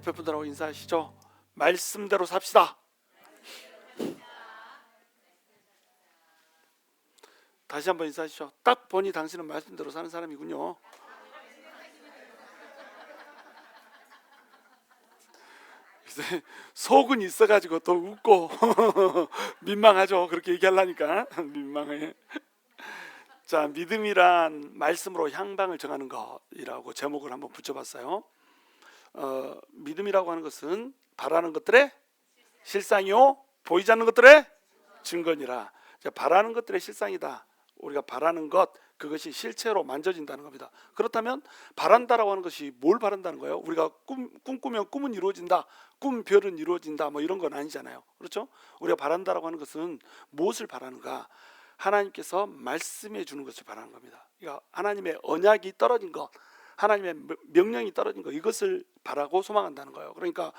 옆에 분들하고 인사하시죠. 말씀대로 삽시다. 다시 한번 인사하시죠. 딱 보니 당신은 말씀대로 사는 사람이군요. 속은 있어가지고 또 웃고 민망하죠. 그렇게 얘기하려니까 민망해. 자, 믿음이란 말씀으로 향방을 정하는 것이라고 제목을 한번 붙여봤어요. 믿음이라고 하는 것은 바라는 것들의 실상이요 보이지 않는 것들의 증거니라. 바라는 것들의 실상이다. 우리가 바라는 것, 그것이 실체로 만져진다는 겁니다. 그렇다면 바란다라고 하는 것이 뭘 바란다는 거예요? 우리가 꿈꾸면 꿈은 이루어진다, 꿈별은 이루어진다, 뭐 이런 건 아니잖아요. 그렇죠? 우리가 바란다라고 하는 것은 무엇을 바라는가? 하나님께서 말씀해 주는 것을 바라는 겁니다. 그러니까 하나님의 언약이 떨어진 것, 하나님의 명령이 떨어진 것, 이것을 바라고 소망한다는 거예요. 그러니까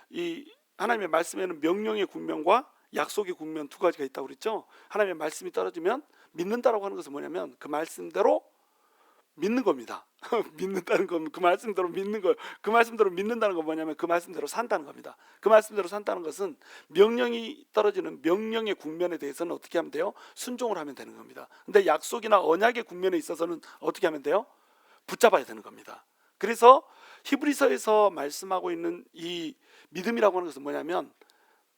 이 하나님의 말씀에는 명령의 국면과 약속의 국면 두 가지가 있다고 그랬죠. 하나님의 말씀이 떨어지면 믿는다라고 하는 것은 뭐냐면 그 말씀대로 믿는 겁니다. 믿는다는 건 그 말씀대로 믿는 거예요. 그 말씀대로 믿는다는 건 뭐냐면 그 말씀대로 산다는 겁니다. 그 말씀대로 산다는 것은 명령이 떨어지는 명령의 국면에 대해서는 어떻게 하면 돼요? 순종을 하면 되는 겁니다. 근데 약속이나 언약의 국면에 있어서는 어떻게 하면 돼요? 붙잡아야 되는 겁니다. 그래서 히브리서에서 말씀하고 있는 이 믿음이라고 하는 것은 뭐냐면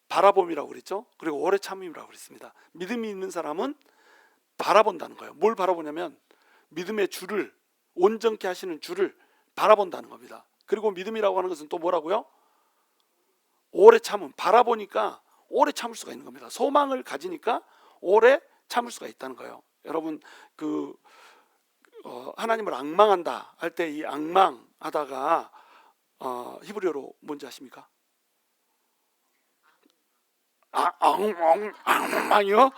바라봄이라고 그랬죠. 그리고 오래 참음이라고 그랬습니다. 믿음이 있는 사람은 바라본다는 거예요. 뭘 바라보냐면 믿음의 주를, 온전케 하시는 주를 바라본다는 겁니다. 그리고 믿음이라고 하는 것은 또 뭐라고요? 오래 참음. 바라보니까 오래 참을 수가 있는 겁니다. 소망을 가지니까 오래 참을 수가 있다는 거예요. 여러분 하나님을 앙망한다 할 때 이 앙망하다가 히브리어로 뭔지 아십니까? 앙망이요?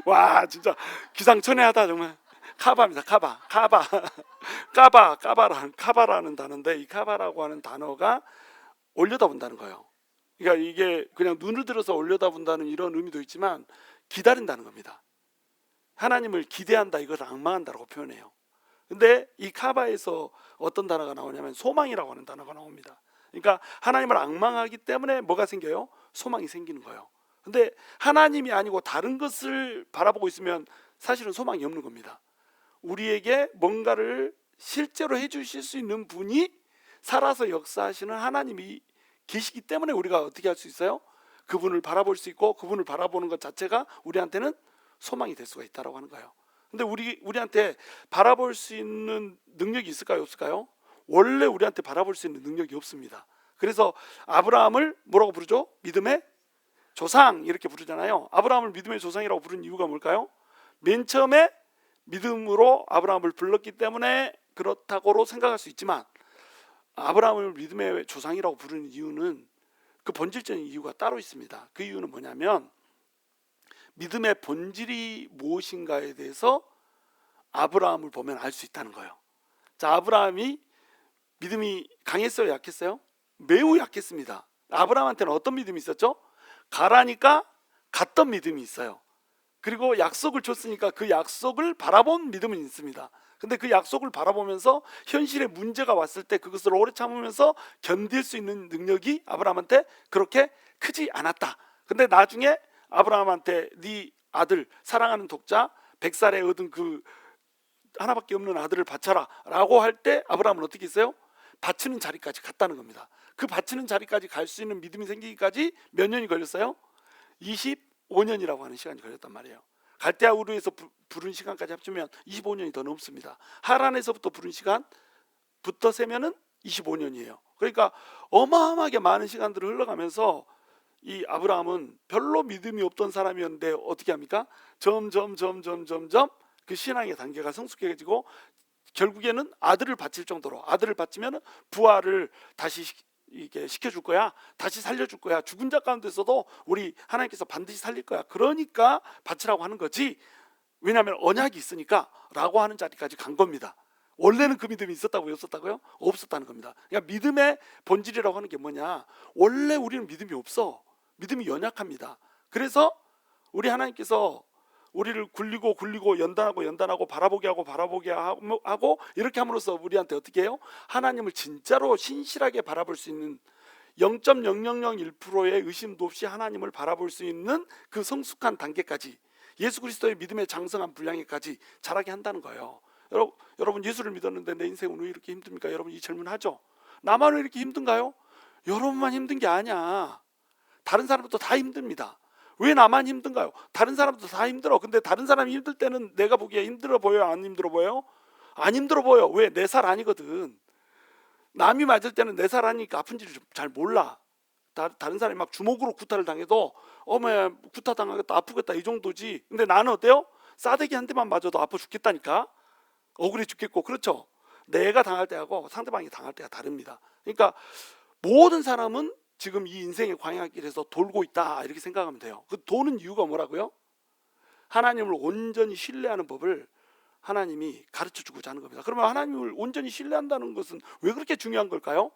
와, 진짜 기상천외하다 정말. 카바입니다. 카바라는 단어인데, 이 카바라고 하는 단어가 올려다본다는 거예요. 그러니까 이게 그냥 눈을 들어서 올려다본다는 이런 의미도 있지만 기다린다는 겁니다. 하나님을 기대한다, 이걸 앙망한다라고 표현해요. 근데 이 카바에서 어떤 단어가 나오냐면 소망이라고 하는 단어가 나옵니다. 그러니까 하나님을 앙망하기 때문에 뭐가 생겨요? 소망이 생기는 거예요. 근데 하나님이 아니고 다른 것을 바라보고 있으면 사실은 소망이 없는 겁니다. 우리에게 뭔가를 실제로 해주실 수 있는 분이 살아서 역사하시는 하나님이 계시기 때문에 우리가 어떻게 할 수 있어요? 그분을 바라볼 수 있고 그분을 바라보는 것 자체가 우리한테는 소망이 될 수가 있다고 하는 거예요. 근데 우리한테 바라볼 수 있는 능력이 있을까요? 없을까요? 원래 우리한테 바라볼 수 있는 능력이 없습니다. 그래서 아브라함을 뭐라고 부르죠? 믿음의 조상 이렇게 부르잖아요. 아브라함을 믿음의 조상이라고 부르는 이유가 뭘까요? 맨 처음에 믿음으로 아브라함을 불렀기 때문에 그렇다고로 생각할 수 있지만 아브라함을 믿음의 조상이라고 부르는 이유는 그 본질적인 이유가 따로 있습니다. 그 이유는 뭐냐면 믿음의 본질이 무엇인가에 대해서 아브라함을 보면 알 수 있다는 거예요. 자, 아브라함이 믿음이 강했어요? 약했어요? 매우 약했습니다. 아브라함한테는 어떤 믿음이 있었죠? 가라니까 갔던 믿음이 있어요. 그리고 약속을 줬으니까 그 약속을 바라본 믿음은 있습니다. 근데 그 약속을 바라보면서 현실에 문제가 왔을 때 그것을 오래 참으면서 견딜 수 있는 능력이 아브라함한테 그렇게 크지 않았다. 근데 나중에 아브라함한테 네 아들 사랑하는 독자 100살에 얻은 그 하나밖에 없는 아들을 바쳐라 라고 할 때 아브라함은 어떻게 했어요? 바치는 자리까지 갔다는 겁니다. 그 바치는 자리까지 갈 수 있는 믿음이 생기기까지 몇 년이 걸렸어요? 25년이라고 하는 시간이 걸렸단 말이에요. 갈대아 우르에서 부른 시간까지 합치면 25년이 더 넘습니다. 하란에서부터 부른 시간부터 세면은 25년이에요. 그러니까 어마어마하게 많은 시간들을 흘러가면서 이 아브라함은 별로 믿음이 없던 사람이었는데 어떻게 합니까? 점점 그 신앙의 단계가 성숙해지고 결국에는 아들을 바칠 정도로, 아들을 바치면 부활을 다시 이게 시켜줄 거야, 다시 살려줄 거야, 죽은 자 가운데서도 우리 하나님께서 반드시 살릴 거야, 그러니까 바치라고 하는 거지, 왜냐하면 언약이 있으니까 라고 하는 자리까지 간 겁니다. 원래는 그 믿음이 있었다고요? 없었다고요? 없었다는 겁니다. 그러니까 믿음의 본질이라고 하는 게 뭐냐, 원래 우리는 믿음이 없어. 믿음이 연약합니다. 그래서 우리 하나님께서 우리를 굴리고 연단하고 바라보게 하고 이렇게 함으로써 우리한테 어떻게 해요? 하나님을 진짜로 신실하게 바라볼 수 있는 0.0001%의 의심도 없이 하나님을 바라볼 수 있는 그 성숙한 단계까지, 예수 그리스도의 믿음의 장성한 분량에까지 자라게 한다는 거예요. 여러분 예수를 믿었는데 내 인생은 왜 이렇게 힘듭니까? 여러분 이 질문 하죠. 나만 왜 이렇게 힘든가요? 여러분만 힘든 게 아니야. 다른 사람도 다 힘듭니다. 왜 나만 힘든가요? 다른 사람도 다 힘들어. 근데 다른 사람이 힘들 때는 내가 보기에 힘들어 보여요? 안 힘들어 보여요? 안 힘들어 보여. 왜? 내 살 아니거든. 남이 맞을 때는 내 살 아니니까 아픈지를 잘 몰라. 다른 사람이 막 주먹으로 구타를 당해도 어머 구타 당하겠다, 아프겠다, 이 정도지. 근데 나는 어때요? 싸대기 한 대만 맞아도 아파 죽겠다니까. 억울해 죽겠고. 그렇죠? 내가 당할 때하고 상대방이 당할 때가 다릅니다. 그러니까 모든 사람은 지금 이 인생의 광야길에서 돌고 있다, 이렇게 생각하면 돼요. 그 도는 이유가 뭐라고요? 하나님을 온전히 신뢰하는 법을 하나님이 가르쳐주고자 하는 겁니다. 그러면 하나님을 온전히 신뢰한다는 것은 왜 그렇게 중요한 걸까요?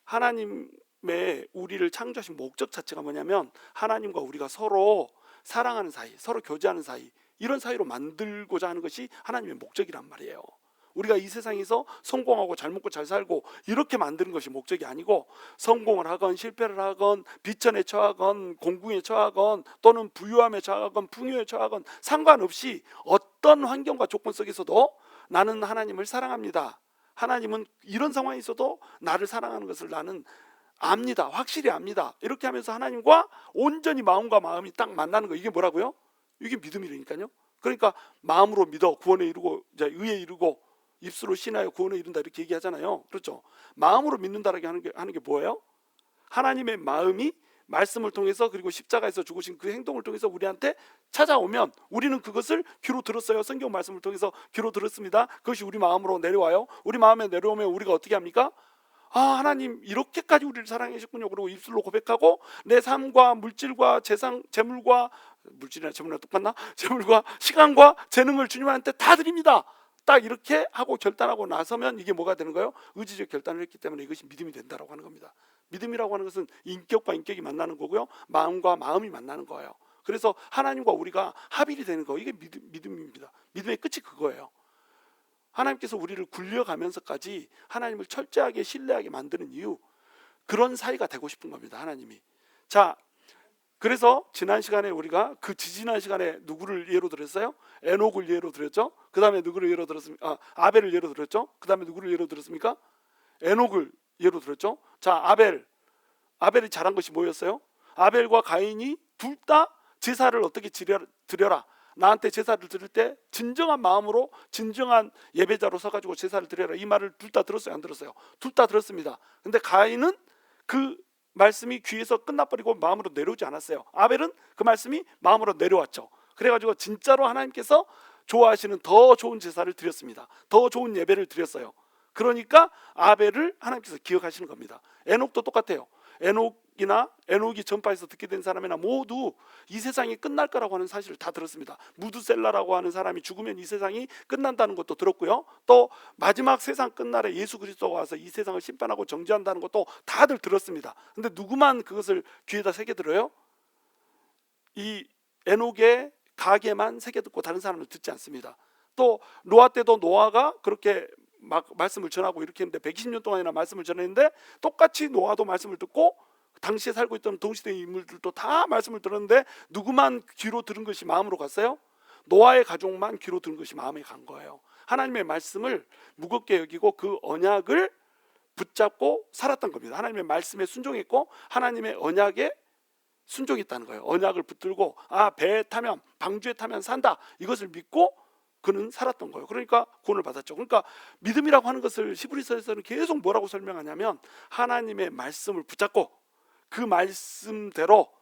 하나님의 우리를 창조하신 목적 자체가 뭐냐면 하나님과 우리가 서로 사랑하는 사이, 서로 교제하는 사이, 이런 사이로 만들고자 하는 것이 하나님의 목적이란 말이에요. 우리가 이 세상에서 성공하고 잘 먹고 잘 살고 이렇게 만드는 것이 목적이 아니고, 성공을 하건 실패를 하건 비천에 처하건 공궁에 처하건 또는 부유함에 처하건 풍요에 처하건 상관없이 어떤 환경과 조건 속에서도 나는 하나님을 사랑합니다. 하나님은 이런 상황에 있어도 나를 사랑하는 것을 나는 압니다. 확실히 압니다. 이렇게 하면서 하나님과 온전히 마음과 마음이 딱 만나는 거, 이게 뭐라고요? 이게 믿음이라니까요. 그러니까 마음으로 믿어 구원에 이르고 의에 이르고 입술로 신하여 구원에 이른다, 이렇게 얘기하잖아요. 그렇죠? 마음으로 믿는다라고 하는 게 뭐예요? 하나님의 마음이 말씀을 통해서 그리고 십자가에서 죽으신 그 행동을 통해서 우리한테 찾아오면 우리는 그것을 귀로 들었어요. 성경 말씀을 통해서 귀로 들었습니다. 그것이 우리 마음으로 내려와요. 우리 마음에 내려오면 우리가 어떻게 합니까? 아, 하나님 이렇게까지 우리를 사랑해 주셨군요. 그리고 입술로 고백하고 내 삶과 물질과 재물과, 물질이나 재물이나 똑같나? 재물과 시간과 재능을 주님한테 다 드립니다. 딱 이렇게 하고 결단하고 나서면 이게 뭐가 되는 거예요? 의지적 결단을 했기 때문에 이것이 믿음이 된다라고 하는 겁니다. 믿음이라고 하는 것은 인격과 인격이 만나는 거고요, 마음과 마음이 만나는 거예요. 그래서 하나님과 우리가 합일이 되는 거, 이게 믿음입니다. 믿음의 끝이 그거예요. 하나님께서 우리를 굴려가면서까지 하나님을 철저하게 신뢰하게 만드는 이유, 그런 사이가 되고 싶은 겁니다. 하나님이. 자, 그래서 지난 시간에 우리가 그 지지난 시간에 누구를 예로 들었어요? 에녹을 예로 들었죠. 그 다음에 누구를 예로 들었습니까? 아벨을 예로 들었죠. 그 다음에 누구를 예로 들었습니까? 에녹을 예로 들었죠. 자, 아벨이 잘한 것이 뭐였어요? 아벨과 가인이 둘 다 제사를 어떻게 드려라, 나한테 제사를 드릴 때 진정한 마음으로 진정한 예배자로 서가지고 제사를 드려라, 이 말을 둘 다 들었어요? 안 들었어요? 둘 다 들었습니다. 근데 가인은 그 말씀이 귀에서 끝나버리고 마음으로 내려오지 않았어요. 아벨은 그 말씀이 마음으로 내려왔죠. 그래가지고 진짜로 하나님께서 좋아하시는 더 좋은 제사를 드렸습니다. 더 좋은 예배를 드렸어요. 그러니까 아벨을 하나님께서 기억하시는 겁니다. 에녹도 똑같아요. 에녹이 전파에서 듣게 된 사람이나 모두 이 세상이 끝날 거라고 하는 사실을 다 들었습니다. 무드셀라라고 하는 사람이 죽으면 이 세상이 끝난다는 것도 들었고요, 또 마지막 세상 끝날에 예수 그리스도가 와서 이 세상을 심판하고 정죄한다는 것도 다들 들었습니다. 근데 누구만 그것을 귀에다 새겨 들어요? 이 에녹의 가게만 새겨 듣고 다른 사람은 듣지 않습니다. 또 노아 때도 노아가 그렇게 막 말씀을 전하고 이렇게 했는데 120년 동안이나 말씀을 전했는데 똑같이 노아도 말씀을 듣고 당시에 살고 있던 동시대 인물들도 다 말씀을 들었는데 누구만 귀로 들은 것이 마음으로 갔어요? 노아의 가족만 귀로 들은 것이 마음에 간 거예요. 하나님의 말씀을 무겁게 여기고 그 언약을 붙잡고 살았던 겁니다. 하나님의 말씀에 순종했고 하나님의 언약에 순종했다는 거예요. 언약을 붙들고 배에 타면, 방주에 타면 산다, 이것을 믿고 그는 살았던 거예요. 그러니까 구원을 받았죠. 그러니까 믿음이라고 하는 것을 히브리서에서는 계속 뭐라고 설명하냐면 하나님의 말씀을 붙잡고 그 말씀대로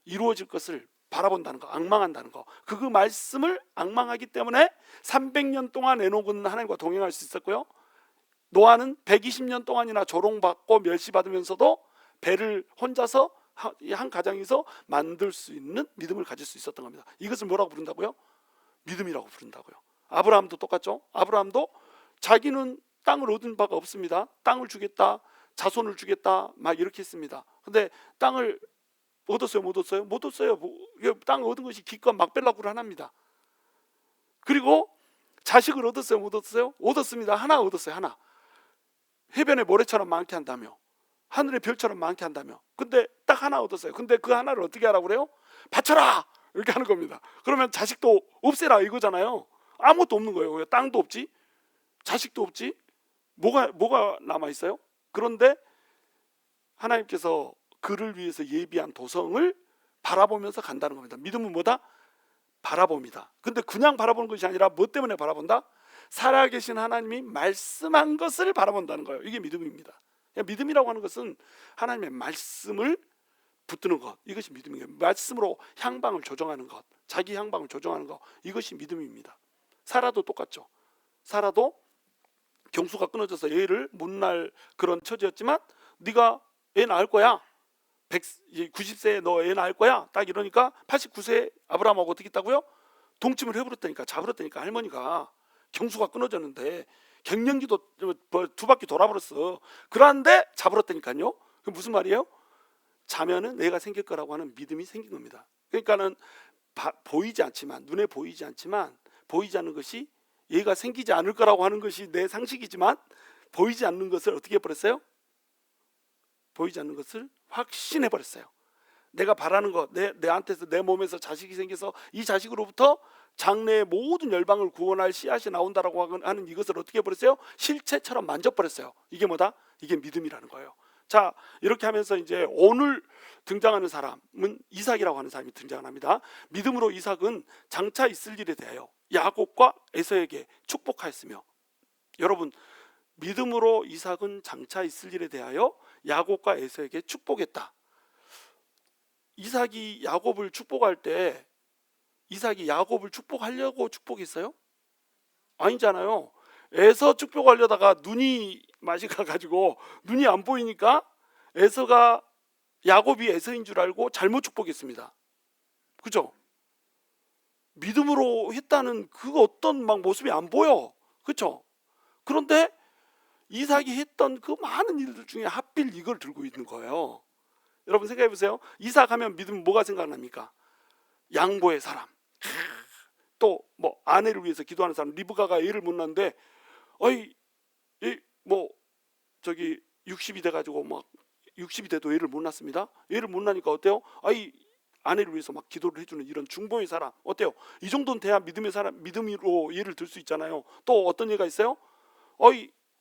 이루어질 것을 바라본다는 거, 앙망한다는 거. 그 말씀을 앙망하기 때문에 300년 동안 에녹은 하나님과 동행할 수 있었고요, 노아는 120년 동안이나 조롱받고 멸시받으면서도 배를 혼자서 한 가정에서 만들 수 있는 믿음을 가질 수 있었던 겁니다. 이것을 뭐라고 부른다고요? 믿음이라고 부른다고요. 아브라함도 똑같죠. 아브라함도 자기는 땅을 얻은 바가 없습니다. 땅을 주겠다, 자손을 주겠다, 막 이렇게 했습니다. 근데 땅을 얻었어요? 못 얻었어요? 못 얻었어요. 땅을 얻은 것이 기껏 막벨라구를 하나입니다. 그리고 자식을 얻었어요? 못 얻었어요? 얻었습니다. 하나 얻었어요. 하나. 해변의 모래처럼 많게 한다며. 하늘의 별처럼 많게 한다며. 근데 딱 하나 얻었어요. 근데 그 하나를 어떻게 하라고 그래요? 바쳐라! 이렇게 하는 겁니다. 그러면 자식도 없애라 이거잖아요. 아무것도 없는 거예요. 왜 땅도 없지? 자식도 없지? 뭐가 남아있어요? 그런데 하나님께서 그를 위해서 예비한 도성을 바라보면서 간다는 겁니다. 믿음은 뭐다? 바라봅니다. 근데 그냥 바라보는 것이 아니라 뭐 때문에 바라본다? 살아계신 하나님이 말씀한 것을 바라본다는 거예요. 이게 믿음입니다. 믿음이라고 하는 것은 하나님의 말씀을 붙드는 것, 이것이 믿음이에요. 말씀으로 향방을 조정하는 것, 자기 향방을 조정하는 것, 이것이 믿음입니다. 사라도 똑같죠. 사라도 경수가 끊어져서 애를 못 낳을 그런 처지였지만 네가 애 낳을 거야, 90세에 너 애 낳을 거야, 딱 이러니까 89세 아브라함하고 어떻게 했다고요? 동침을 해버렸다니까, 잡으랬다니까. 할머니가 경수가 끊어졌는데 갱년기도 2바퀴 돌아버렸어. 그런데 잡으랬다니까요. 그 무슨 말이에요? 자면은 애가 생길 거라고 하는 믿음이 생긴 겁니다. 그러니까는 보이지 않지만, 눈에 보이지 않지만, 보이지 않는 것이 얘가 생기지 않을 거라고 하는 것이 내 상식이지만, 보이지 않는 것을 어떻게 해버렸어요? 보이지 않는 것을 확신해 버렸어요. 내가 바라는 것, 내한테서, 내 몸에서 자식이 생겨서 이 자식으로부터 장래의 모든 열방을 구원할 씨앗이 나온다라고 하는 이것을 어떻게 해버렸어요? 실체처럼 만져버렸어요. 이게 뭐다? 이게 믿음이라는 거예요. 자, 이렇게 하면서 이제 오늘 등장하는 사람은 이삭이라고 하는 사람이 등장합니다. 믿음으로 이삭은 장차 있을 일에 대하여 야곱과 에서에게 축복하였으며, 여러분, 믿음으로 이삭은 장차 있을 일에 대하여 야곱과 에서에게 축복했다. 이삭이 야곱을 축복할 때 이삭이 야곱을 축복하려고 축복했어요? 아니잖아요. 에서 축복하려다가 눈이 맛이 가가지고 눈이 안 보이니까 에서가 야곱이 에서인 줄 알고 잘못 축복했습니다. 그죠? 믿음으로 했다는 그 어떤 막 모습이 안 보여. 그죠? 그런데 이삭이 했던 그 많은 일들 중에 하필 이걸 들고 있는 거예요. 여러분 생각해 보세요. 이삭 하면 믿음 뭐가 생각납니까? 양보의 사람. 또 뭐 아내를 위해서 기도하는 사람. 리브가가 애를 못 낳는데 어이 뭐 저기 60이 돼가지고 막 60이 돼도 애를 못 낳습니다. 애를 못 낳으니까 어때요? 아내를 위해서 막 기도를 해주는 이런 중보의 사람 어때요? 이 정도는 돼야 믿음의 사람, 믿음으로 예를 들 수 있잖아요. 또 어떤 예가 있어요?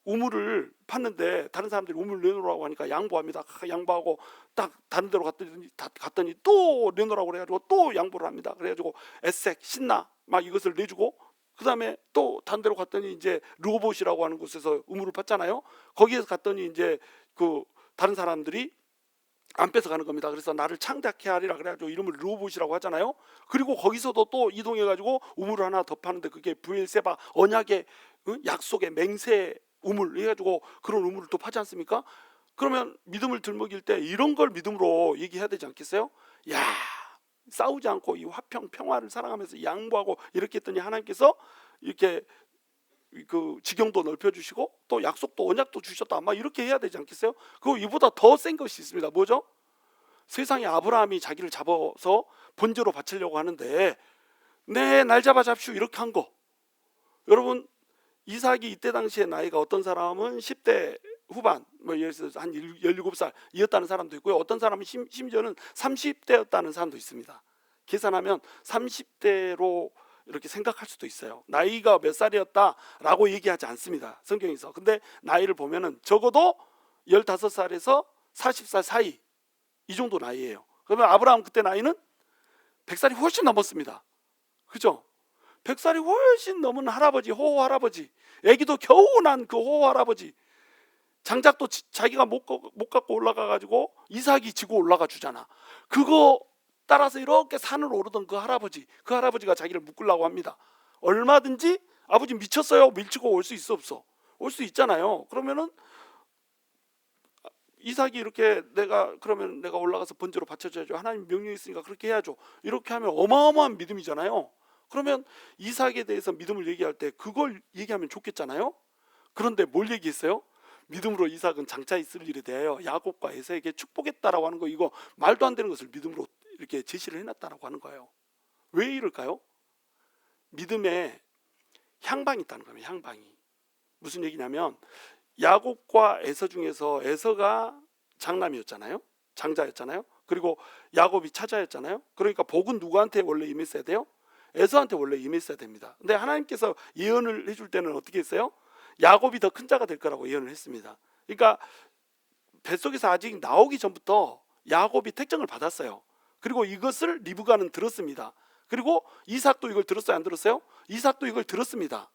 우물을 팠는데 다른 사람들이 우물 내놓으라고 하니까 양보합니다. 양보하고 딱 다른 데로 갔더니 또 내놓으라고 그래가지고 또 양보를 합니다. 그래가지고 에색 신나 막 이것을 내주고, 그 다음에 또 다른 데로 갔더니 이제 르호봇이라고 하는 곳에서 우물을 팠잖아요. 거기에서 갔더니 이제 그 다른 사람들이 안 뺏어가는 겁니다. 그래서 나를 창대하게 하리라 그래가지고 이름을 르호봇이라고 하잖아요. 그리고 거기서도 또 이동해가지고 우물을 하나 더 파는데 그게 브엘세바 언약의 약속의 맹세 우물 해가지고 그런 우물을 또 파지 않습니까? 그러면 믿음을 들먹일 때 이런 걸 믿음으로 얘기해야 되지 않겠어요? 야, 싸우지 않고 이 화평 평화를 사랑하면서 양보하고 이렇게 했더니 하나님께서 이렇게 그 지경도 넓혀주시고 또 약속도 언약도 주셨다, 막 이렇게 해야 되지 않겠어요? 그리고 이보다 더 센 것이 있습니다. 뭐죠? 세상에 아브라함이 자기를 잡아서 번제로 바치려고 하는데 네, 날 잡아 잡시오 이렇게 한 거. 여러분, 이삭이 이때 당시에 나이가 어떤 사람은 10대 후반, 뭐 예를 들어서 한 17살이었다는 사람도 있고요. 어떤 사람은 심지어는 30대였다는 사람도 있습니다. 계산하면 30대로 이렇게 생각할 수도 있어요. 나이가 몇 살이었다라고 얘기하지 않습니다, 성경에서. 근데 나이를 보면은 적어도 15살에서 40살 사이, 이 정도 나이예요. 그러면 아브라함 그때 나이는 100살이 훨씬 넘었습니다. 그죠? 100살이 훨씬 넘은 할아버지, 호호 할아버지, 애기도 겨우 난 그 호호 할아버지, 장작도 자기가 못 갖고 올라가가지고 이삭이 지고 올라가 주잖아. 그거 따라서 이렇게 산을 오르던 그 할아버지가 자기를 묶으려고 합니다. 얼마든지 아버지 미쳤어요, 밀치고 올 수 있어 없어? 올 수 있잖아요. 그러면은 이삭이 이렇게 그러면 내가 올라가서 번제로 바쳐줘야죠. 하나님 명령이 있으니까 그렇게 해야죠. 이렇게 하면 어마어마한 믿음이잖아요. 그러면 이삭에 대해서 믿음을 얘기할 때 그걸 얘기하면 좋겠잖아요. 그런데 뭘 얘기했어요? 믿음으로 이삭은 장차 있을 일에 대하여 야곱과 에서에게 축복했다라고 하는 거, 이거 말도 안 되는 것을 믿음으로 이렇게 제시를 해놨다라고 하는 거예요. 왜 이럴까요? 믿음에 향방이 있다는 겁니다. 향방이. 무슨 얘기냐면 야곱과 에서 중에서 에서가 장남이었잖아요. 장자였잖아요. 그리고 야곱이 차자였잖아요. 그러니까 복은 누구한테 원래 임했어야 돼요? 에서한테 원래 임했어야 됩니다. 근데 하나님께서 예언을 해줄 때는 어떻게 했어요? 야곱이 더 큰 자가 될 거라고 예언을 했습니다. 그러니까 뱃속에서 아직 나오기 전부터 야곱이 택정을 받았어요. 그리고 이것을 리브가는 들었습니다. 그리고 이삭도 이걸 들었어요? 안 들었어요? 이삭도 이걸 들었습니다.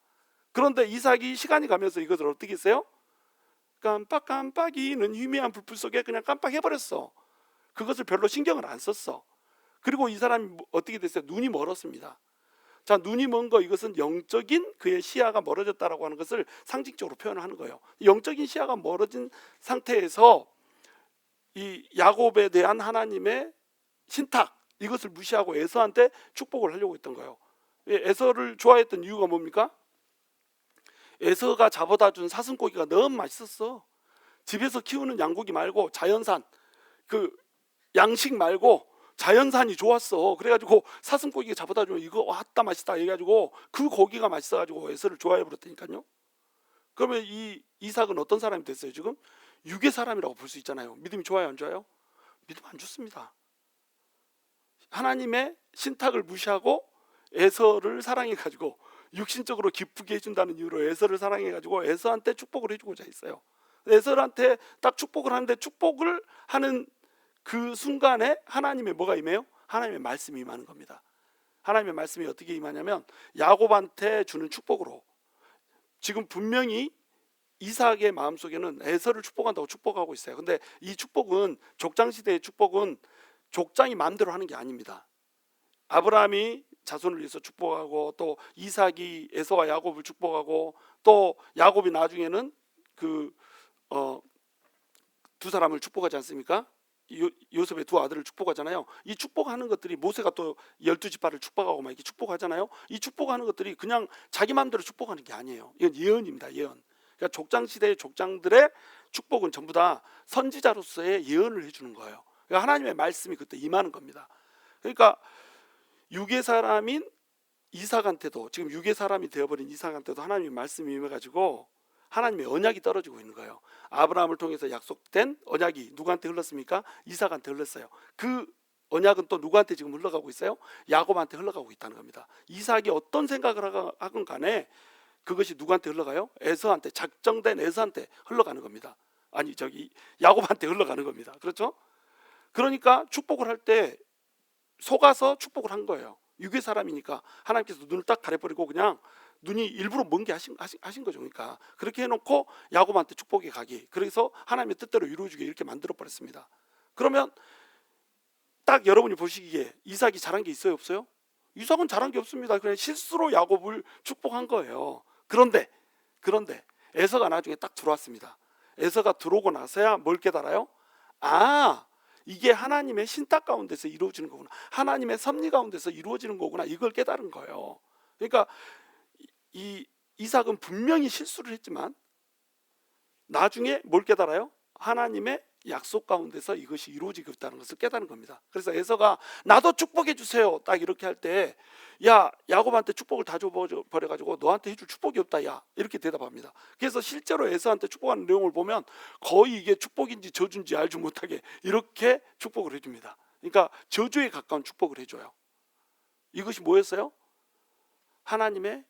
그런데 이삭이 시간이 가면서 이것을 어떻게 했어요? 깜빡깜빡이는 희미한 불빛 속에 그냥 깜빡해버렸어. 그것을 별로 신경을 안 썼어. 그리고 이 사람이 어떻게 됐어요? 눈이 멀었습니다. 자, 눈이 먼 거, 이것은 영적인 그의 시야가 멀어졌다라고 하는 것을 상징적으로 표현하는 거예요. 영적인 시야가 멀어진 상태에서 이 야곱에 대한 하나님의 신탁, 이것을 무시하고 에서한테 축복을 하려고 했던 거예요. 에서를 좋아했던 이유가 뭡니까? 에서가 잡아다 준 사슴고기가 너무 맛있었어. 집에서 키우는 양고기 말고 자연산, 그 양식 말고 자연산이 좋았어. 그래가지고 사슴고기가 잡아다 주면 이거 왔다 맛있다 해가지고 그 고기가 맛있어가지고 에서를 좋아해 버렸다니까요. 그러면 이 이삭은 어떤 사람이 됐어요? 지금 육의 사람이라고 볼 수 있잖아요. 믿음이 좋아요, 안 좋아요? 믿음 안 좋습니다. 하나님의 신탁을 무시하고 에서를 사랑해가지고 육신적으로 기쁘게 해준다는 이유로 에서를 사랑해가지고 에서한테 축복을 해주고자 했어요. 에서한테 딱 축복을 하는데, 축복을 하는 그 순간에 하나님의 뭐가 임해요? 하나님의 말씀이 임하는 겁니다. 하나님의 말씀이 어떻게 임하냐면 야곱한테 주는 축복으로. 지금 분명히 이삭의 마음속에는 에서를 축복한다고 축복하고 있어요. 근데 이 축복은, 족장시대의 축복은 족장이 마음대로 하는 게 아닙니다. 아브라함이 자손을 위해서 축복하고, 또 이삭이 에서와 야곱을 축복하고, 또 야곱이 나중에는 두 사람을 축복하지 않습니까? 요셉의 두 아들을 축복하잖아요. 이 축복하는 것들이, 모세가 또 12지파를 축복하고 막 이렇게 축복하잖아요. 이 축복하는 것들이 그냥 자기 마음대로 축복하는 게 아니에요. 이건 예언입니다. 예언. 그러니까 족장 시대의 족장들의 축복은 전부 다 선지자로서의 예언을 해주는 거예요. 그러니까 하나님의 말씀이 그때 임하는 겁니다. 그러니까 육의 사람인 이삭한테도, 지금 육의 사람이 되어버린 이삭한테도 하나님의 말씀이 임해가지고 하나님의 언약이 떨어지고 있는 거예요. 아브라함을 통해서 약속된 언약이 누구한테 흘렀습니까? 이삭한테 흘렀어요. 그 언약은 또 누구한테 지금 흘러가고 있어요? 야곱한테 흘러가고 있다는 겁니다. 이삭이 어떤 생각을 하건 간에 그것이 누구한테 흘러가요? 에서한테, 작정된 에서한테 흘러가는 겁니다. 아니, 야곱한테 흘러가는 겁니다. 그렇죠? 그러니까 축복을 할 때 속아서 축복을 한 거예요. 육의 사람이니까 하나님께서 눈을 딱 가려버리고 그냥 눈이 일부러 먼 게 하신 거죠. 그러니까 그렇게 해놓고 야곱한테 축복이 가기, 그래서 하나님의 뜻대로 이루어지게 이렇게 만들어 버렸습니다. 그러면 딱 여러분이 보시기에 이삭이 잘한 게 있어요, 없어요? 이삭은 잘한 게 없습니다. 그냥 실수로 야곱을 축복한 거예요. 그런데 에서가 나중에 딱 들어왔습니다. 에서가 들어오고 나서야 뭘 깨달아요? 아, 이게 하나님의 신탁 가운데서 이루어지는 거구나, 하나님의 섭리 가운데서 이루어지는 거구나, 이걸 깨달은 거예요. 그러니까 이 이삭은 분명히 실수를 했지만 나중에 뭘 깨달아요? 하나님의 약속 가운데서 이것이 이루어지고 있다는 것을 깨달은 겁니다. 그래서 에서가 나도 축복해 주세요 딱 이렇게 할 때, 야, 야곱한테 축복을 다 줘버려가지고 너한테 해줄 축복이 없다, 야, 이렇게 대답합니다. 그래서 실제로 에서한테 축복하는 내용을 보면 거의 이게 축복인지 저주인지 알지 못하게 이렇게 축복을 해줍니다. 그러니까 저주에 가까운 축복을 해줘요. 이것이 뭐였어요? 하나님의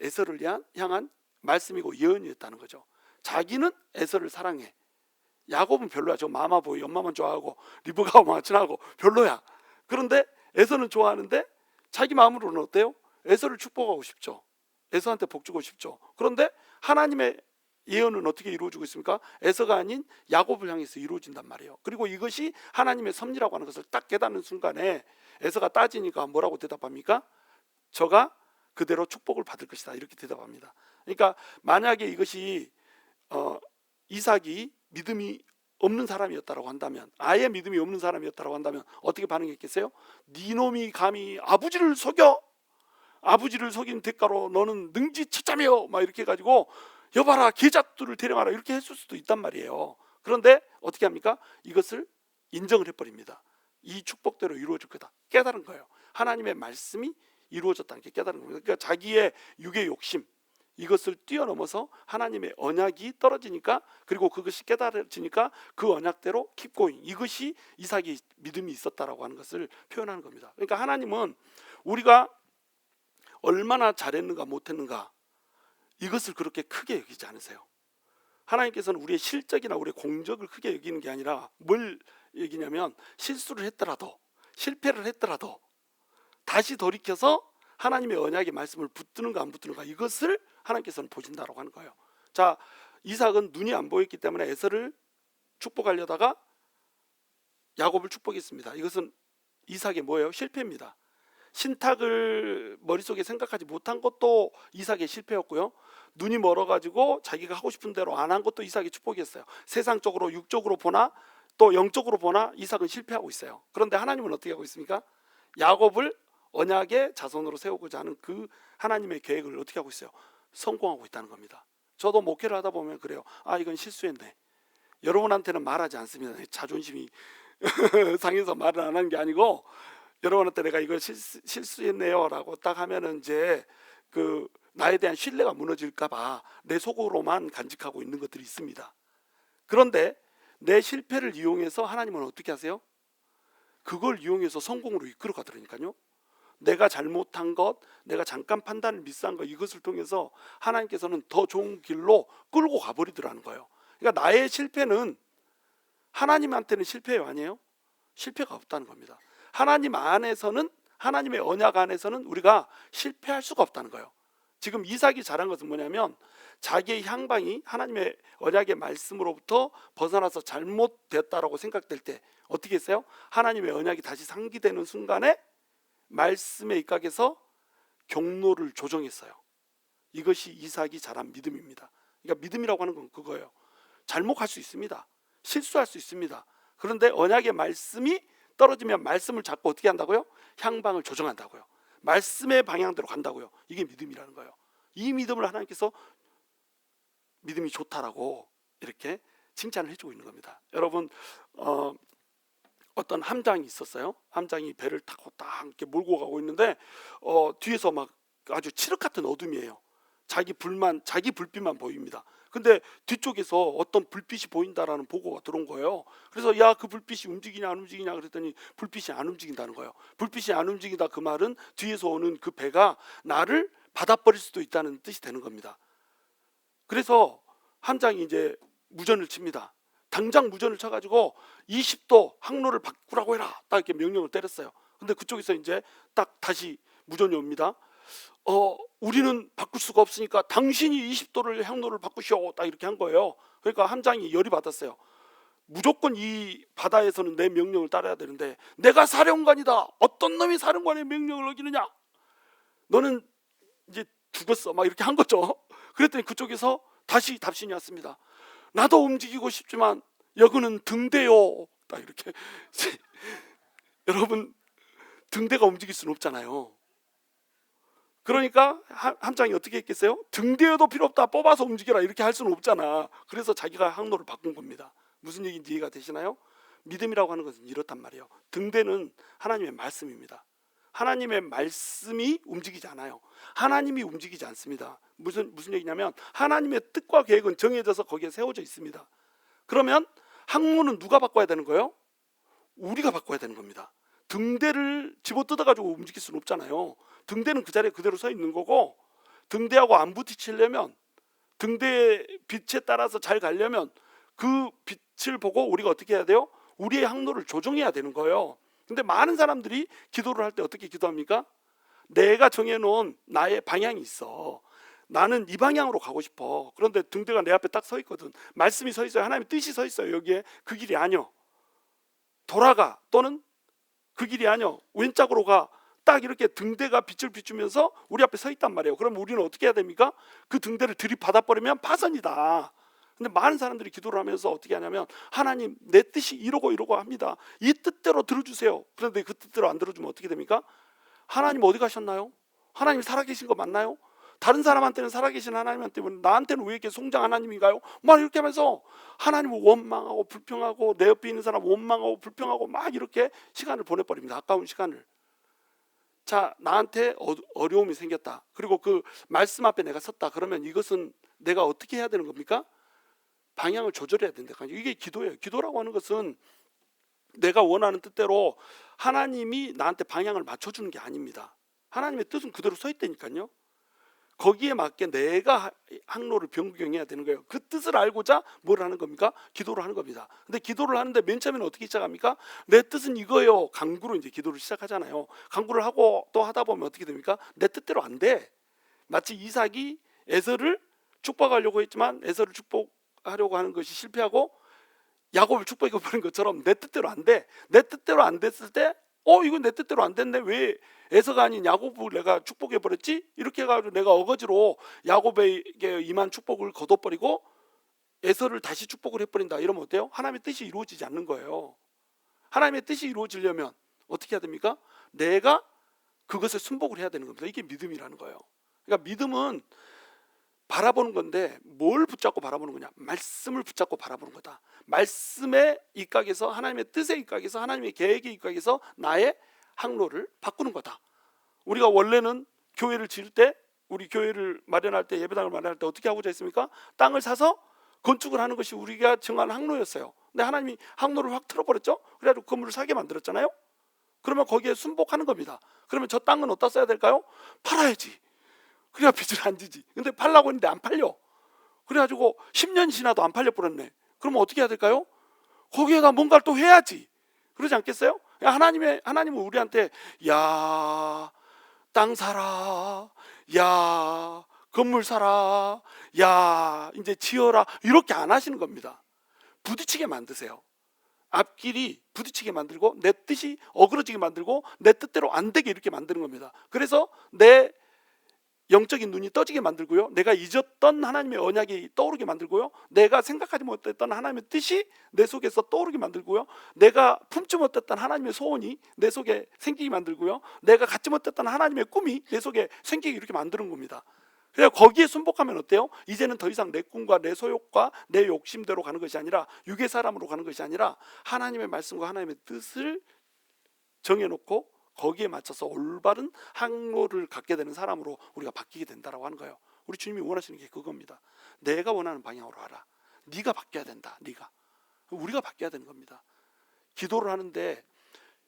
에서를 향한 말씀이고 예언이었다는 거죠. 자기는 에서를 사랑해. 야곱은 별로야. 저 마마보이, 엄마만 좋아하고 리브가만 친하고 별로야. 그런데 에서는 좋아하는데 자기 마음으로는 어때요? 에서를 축복하고 싶죠. 에서한테 복 주고 싶죠. 그런데 하나님의 예언은 어떻게 이루어지고 있습니까? 에서가 아닌 야곱을 향해서 이루어진단 말이에요. 그리고 이것이 하나님의 섭리라고 하는 것을 딱 깨닫는 순간에 에서가 따지니까 뭐라고 대답합니까? 저가 그대로 축복을 받을 것이다, 이렇게 대답합니다. 그러니까 만약에 이것이 이삭이 믿음이 없는 사람이었다고 한다면, 아예 믿음이 없는 사람이었다고 한다면 어떻게 반응했겠어요? 네 놈이 감히 아버지를 속여? 아버지를 속인 대가로 너는 능지처자며, 막 이렇게 해가지고 여봐라 계작들을 데려가라, 이렇게 했을 수도 있단 말이에요. 그런데 어떻게 합니까? 이것을 인정을 해버립니다. 이 축복대로 이루어질 거다, 깨달은 거예요. 하나님의 말씀이 이루어졌다는 게 깨달은 겁니다. 그러니까 자기의 육의 욕심, 이것을 뛰어넘어서 하나님의 언약이 떨어지니까, 그리고 그것이 깨달아지니까 그 언약대로 keep going, 이것이 이삭의 믿음이 있었다라고 하는 것을 표현하는 겁니다. 그러니까 하나님은 우리가 얼마나 잘했는가 못했는가 이것을 그렇게 크게 여기지 않으세요. 하나님께서는 우리의 실적이나 우리의 공적을 크게 여기는 게 아니라 뭘 얘기냐면, 실수를 했더라도, 실패를 했더라도 다시 돌이켜서 하나님의 언약의 말씀을 붙드는가 안 붙드는가, 이것을 하나님께서는 보신다고 하는 거예요. 자, 이삭은 눈이 안 보였기 때문에 에서를 축복하려다가 야곱을 축복했습니다. 이것은 이삭의 뭐예요? 실패입니다. 신탁을 머릿속에 생각하지 못한 것도 이삭의 실패였고요, 눈이 멀어가지고 자기가 하고 싶은 대로 안 한 것도 이삭의 축복이었어요. 세상적으로 육적으로 보나 또 영적으로 보나 이삭은 실패하고 있어요. 그런데 하나님은 어떻게 하고 있습니까? 야곱을 언약의 자손으로 세우고자 하는 그 하나님의 계획을 어떻게 하고 있어요? 성공하고 있다는 겁니다. 저도 목회를 하다 보면 그래요. 아, 이건 실수했네. 여러분한테는 말하지 않습니다. 자존심이 상해서 말을 안 하는 게 아니고, 여러분한테 내가 이걸 실수했네요 라고 딱 하면은 이제 그 나에 대한 신뢰가 무너질까봐 내 속으로만 간직하고 있는 것들이 있습니다. 그런데 내 실패를 이용해서 하나님은 어떻게 하세요? 그걸 이용해서 성공으로 이끌어 가더라니까요. 내가 잘못한 것, 내가 잠깐 판단을 미스한 것, 이것을 통해서 하나님께서는 더 좋은 길로 끌고 가버리더라는 거예요. 그러니까 나의 실패는 하나님한테는 실패예요, 아니에요? 실패가 없다는 겁니다. 하나님 안에서는, 하나님의 언약 안에서는 우리가 실패할 수가 없다는 거예요. 지금 이삭이 잘한 것은 뭐냐면, 자기의 향방이 하나님의 언약의 말씀으로부터 벗어나서 잘못됐다라고 생각될 때 어떻게 했어요? 하나님의 언약이 다시 상기되는 순간에 말씀에 입각해서 경로를 조정했어요. 이것이 이삭이 잘한 믿음입니다. 그러니까 믿음이라고 하는 건 그거예요. 잘못할 수 있습니다. 실수할 수 있습니다. 그런데 언약의 말씀이 떨어지면 말씀을 잡고 어떻게 한다고요? 향방을 조정한다고요. 말씀의 방향대로 간다고요. 이게 믿음이라는 거예요. 이 믿음을 하나님께서 믿음이 좋다라고 이렇게 칭찬을 해주고 있는 겁니다. 여러분, 어떤 함장이 있었어요. 함장이 배를 타고 딱 이렇게 몰고 가고 있는데 뒤에서 막 아주 칠흑 같은 어둠이에요. 자기 불빛만 보입니다. 근데 뒤쪽에서 어떤 불빛이 보인다라는 보고가 들어온 거예요. 그래서 야, 그 불빛이 움직이냐 안 움직이냐 그랬더니 불빛이 안 움직인다는 거예요. 불빛이 안 움직이다, 그 말은 뒤에서 오는 그 배가 나를 받아버릴 수도 있다는 뜻이 되는 겁니다. 그래서 함장이 이제 무전을 칩니다. 당장 무전을 쳐가지고 20도 항로를 바꾸라고 해라, 딱 이렇게 명령을 때렸어요. 근데 그쪽에서 이제 딱 다시 무전이 옵니다. 우리는 바꿀 수가 없으니까 당신이 20도를 항로를 바꾸시오, 딱 이렇게 한 거예요. 그러니까 함장이 열이 받았어요. 무조건 이 바다에서는 내 명령을 따라야 되는데 내가 사령관이다, 어떤 놈이 사령관의 명령을 어기느냐, 너는 이제 죽었어, 막 이렇게 한 거죠. 그랬더니 그쪽에서 다시 답신이 왔습니다. 나도 움직이고 싶지만 여기는 등대요, 딱 이렇게. 여러분, 등대가 움직일 수는 없잖아요. 그러니까 함장이 어떻게 했겠어요? 등대여도 필요 없다, 뽑아서 움직여라, 이렇게 할 수는 없잖아. 그래서 자기가 항로를 바꾼 겁니다. 무슨 얘기인지 이해가 되시나요? 믿음이라고 하는 것은 이렇단 말이에요. 등대는 하나님의 말씀입니다. 하나님의 말씀이 움직이지 않아요. 하나님이 움직이지 않습니다. 무슨 얘기냐면, 하나님의 뜻과 계획은 정해져서 거기에 세워져 있습니다. 그러면 항로는 누가 바꿔야 되는 거예요? 우리가 바꿔야 되는 겁니다. 등대를 집어뜯어가지고 움직일 수는 없잖아요. 등대는 그 자리에 그대로 서 있는 거고, 등대하고 안 부딪히려면, 등대의 빛에 따라서 잘 가려면 그 빛을 보고 우리가 어떻게 해야 돼요? 우리의 항로를 조정해야 되는 거예요. 근데 많은 사람들이 기도를 할 때 어떻게 기도합니까? 내가 정해놓은 나의 방향이 있어. 나는 이 방향으로 가고 싶어. 그런데 등대가 내 앞에 딱 서 있거든. 말씀이 서 있어요. 하나님의 뜻이 서 있어요. 여기에 그 길이 아니요, 돌아가, 또는 그 길이 아니요, 왼쪽으로 가. 딱 이렇게 등대가 빛을 비추면서 우리 앞에 서 있단 말이에요. 그럼 우리는 어떻게 해야 됩니까? 그 등대를 들이받아버리면 파선이다. 근데 많은 사람들이 기도를 하면서 어떻게 하냐면, 하나님, 내 뜻이 이러고 합니다. 이 뜻대로 들어주세요. 그런데 그 뜻대로 안 들어주면 어떻게 됩니까? 하나님 어디 가셨나요? 하나님 살아계신 거 맞나요? 다른 사람한테는 살아계신 하나님한테 나한테는 왜 이렇게 송장 하나님인가요? 막 이렇게 하면서 하나님을 원망하고 불평하고, 내 옆에 있는 사람 원망하고 불평하고 막 이렇게 시간을 보내버립니다. 아까운 시간을. 자, 나한테 어려움이 생겼다. 그리고 그 말씀 앞에 내가 섰다. 그러면 이것은 내가 어떻게 해야 되는 겁니까? 방향을 조절해야 된다. 이게 기도예요. 기도라고 하는 것은 내가 원하는 뜻대로 하나님이 나한테 방향을 맞춰주는 게 아닙니다. 하나님의 뜻은 그대로 서 있다니까요. 거기에 맞게 내가 항로를 변경해야 되는 거예요. 그 뜻을 알고자 뭘 하는 겁니까? 기도를 하는 겁니다. 근데 기도를 하는데 맨 처음에는 어떻게 시작합니까? 내 뜻은 이거예요. 강구로 이제 기도를 시작하잖아요. 강구를 하고 또 하다 보면 어떻게 됩니까? 내 뜻대로 안 돼. 마치 이삭이 에서를 축복하려고 했지만 에서를 축복하려고 하는 것이 실패하고 야곱을 축복해 버린 것처럼 내 뜻대로 안 돼. 내 뜻대로 안 됐을 때 이건 내 뜻대로 안 됐네. 왜 에서가 아닌 야곱을 내가 축복해 버렸지? 이렇게 해가지고 내가 어거지로 야곱에게 임한 축복을 거둬버리고 에서를 다시 축복을 해버린다. 이러면 어때요? 하나님의 뜻이 이루어지지 않는 거예요. 하나님의 뜻이 이루어지려면 어떻게 해야 됩니까? 내가 그것을 순복을 해야 되는 겁니다. 이게 믿음이라는 거예요. 그러니까 믿음은 바라보는 건데 뭘 붙잡고 바라보는 거냐? 말씀을 붙잡고 바라보는 거다. 말씀의 입각에서, 하나님의 뜻의 입각에서, 하나님의 계획의 입각에서 나의 항로를 바꾸는 거다. 우리가 원래는 교회를 지을 때, 우리 교회를 마련할 때, 예배당을 마련할 때 어떻게 하고자 했습니까? 땅을 사서 건축을 하는 것이 우리가 정한 항로였어요. 근데 하나님이 항로를 확 틀어버렸죠. 그래가지고 건물을 사게 만들었잖아요. 그러면 거기에 순복하는 겁니다. 그러면 저 땅은 어디다 써야 될까요? 팔아야지. 그래야 빚을 안 지지. 근데 팔라고 했는데 안 팔려. 그래가지고 10년 지나도 안 팔려 버렸네. 그러면 어떻게 해야 될까요? 거기에다 뭔가를 또 해야지. 그러지 않겠어요? 하나님은 우리한테 야, 땅 사라, 야, 건물 사라, 야, 이제 지어라, 이렇게 안 하시는 겁니다. 부딪히게 만드세요. 앞길이 부딪히게 만들고 내 뜻이 어그러지게 만들고 내 뜻대로 안 되게 이렇게 만드는 겁니다. 그래서 내 영적인 눈이 떠지게 만들고요, 내가 잊었던 하나님의 언약이 떠오르게 만들고요, 내가 생각하지 못했던 하나님의 뜻이 내 속에서 떠오르게 만들고요, 내가 품지 못했던 하나님의 소원이 내 속에 생기게 만들고요, 내가 갖지 못했던 하나님의 꿈이 내 속에 생기게 이렇게 만드는 겁니다. 그래서 거기에 순복하면 어때요? 이제는 더 이상 내 꿈과 내 소욕과 내 욕심대로 가는 것이 아니라, 육의 사람으로 가는 것이 아니라 하나님의 말씀과 하나님의 뜻을 정해놓고 거기에 맞춰서 올바른 항로를 갖게 되는 사람으로 우리가 바뀌게 된다라고 하는 거예요. 우리 주님이 원하시는 게 그겁니다. 내가 원하는 방향으로 하라. 네가 바뀌어야 된다. 네가. 우리가 바뀌어야 되는 겁니다. 기도를 하는데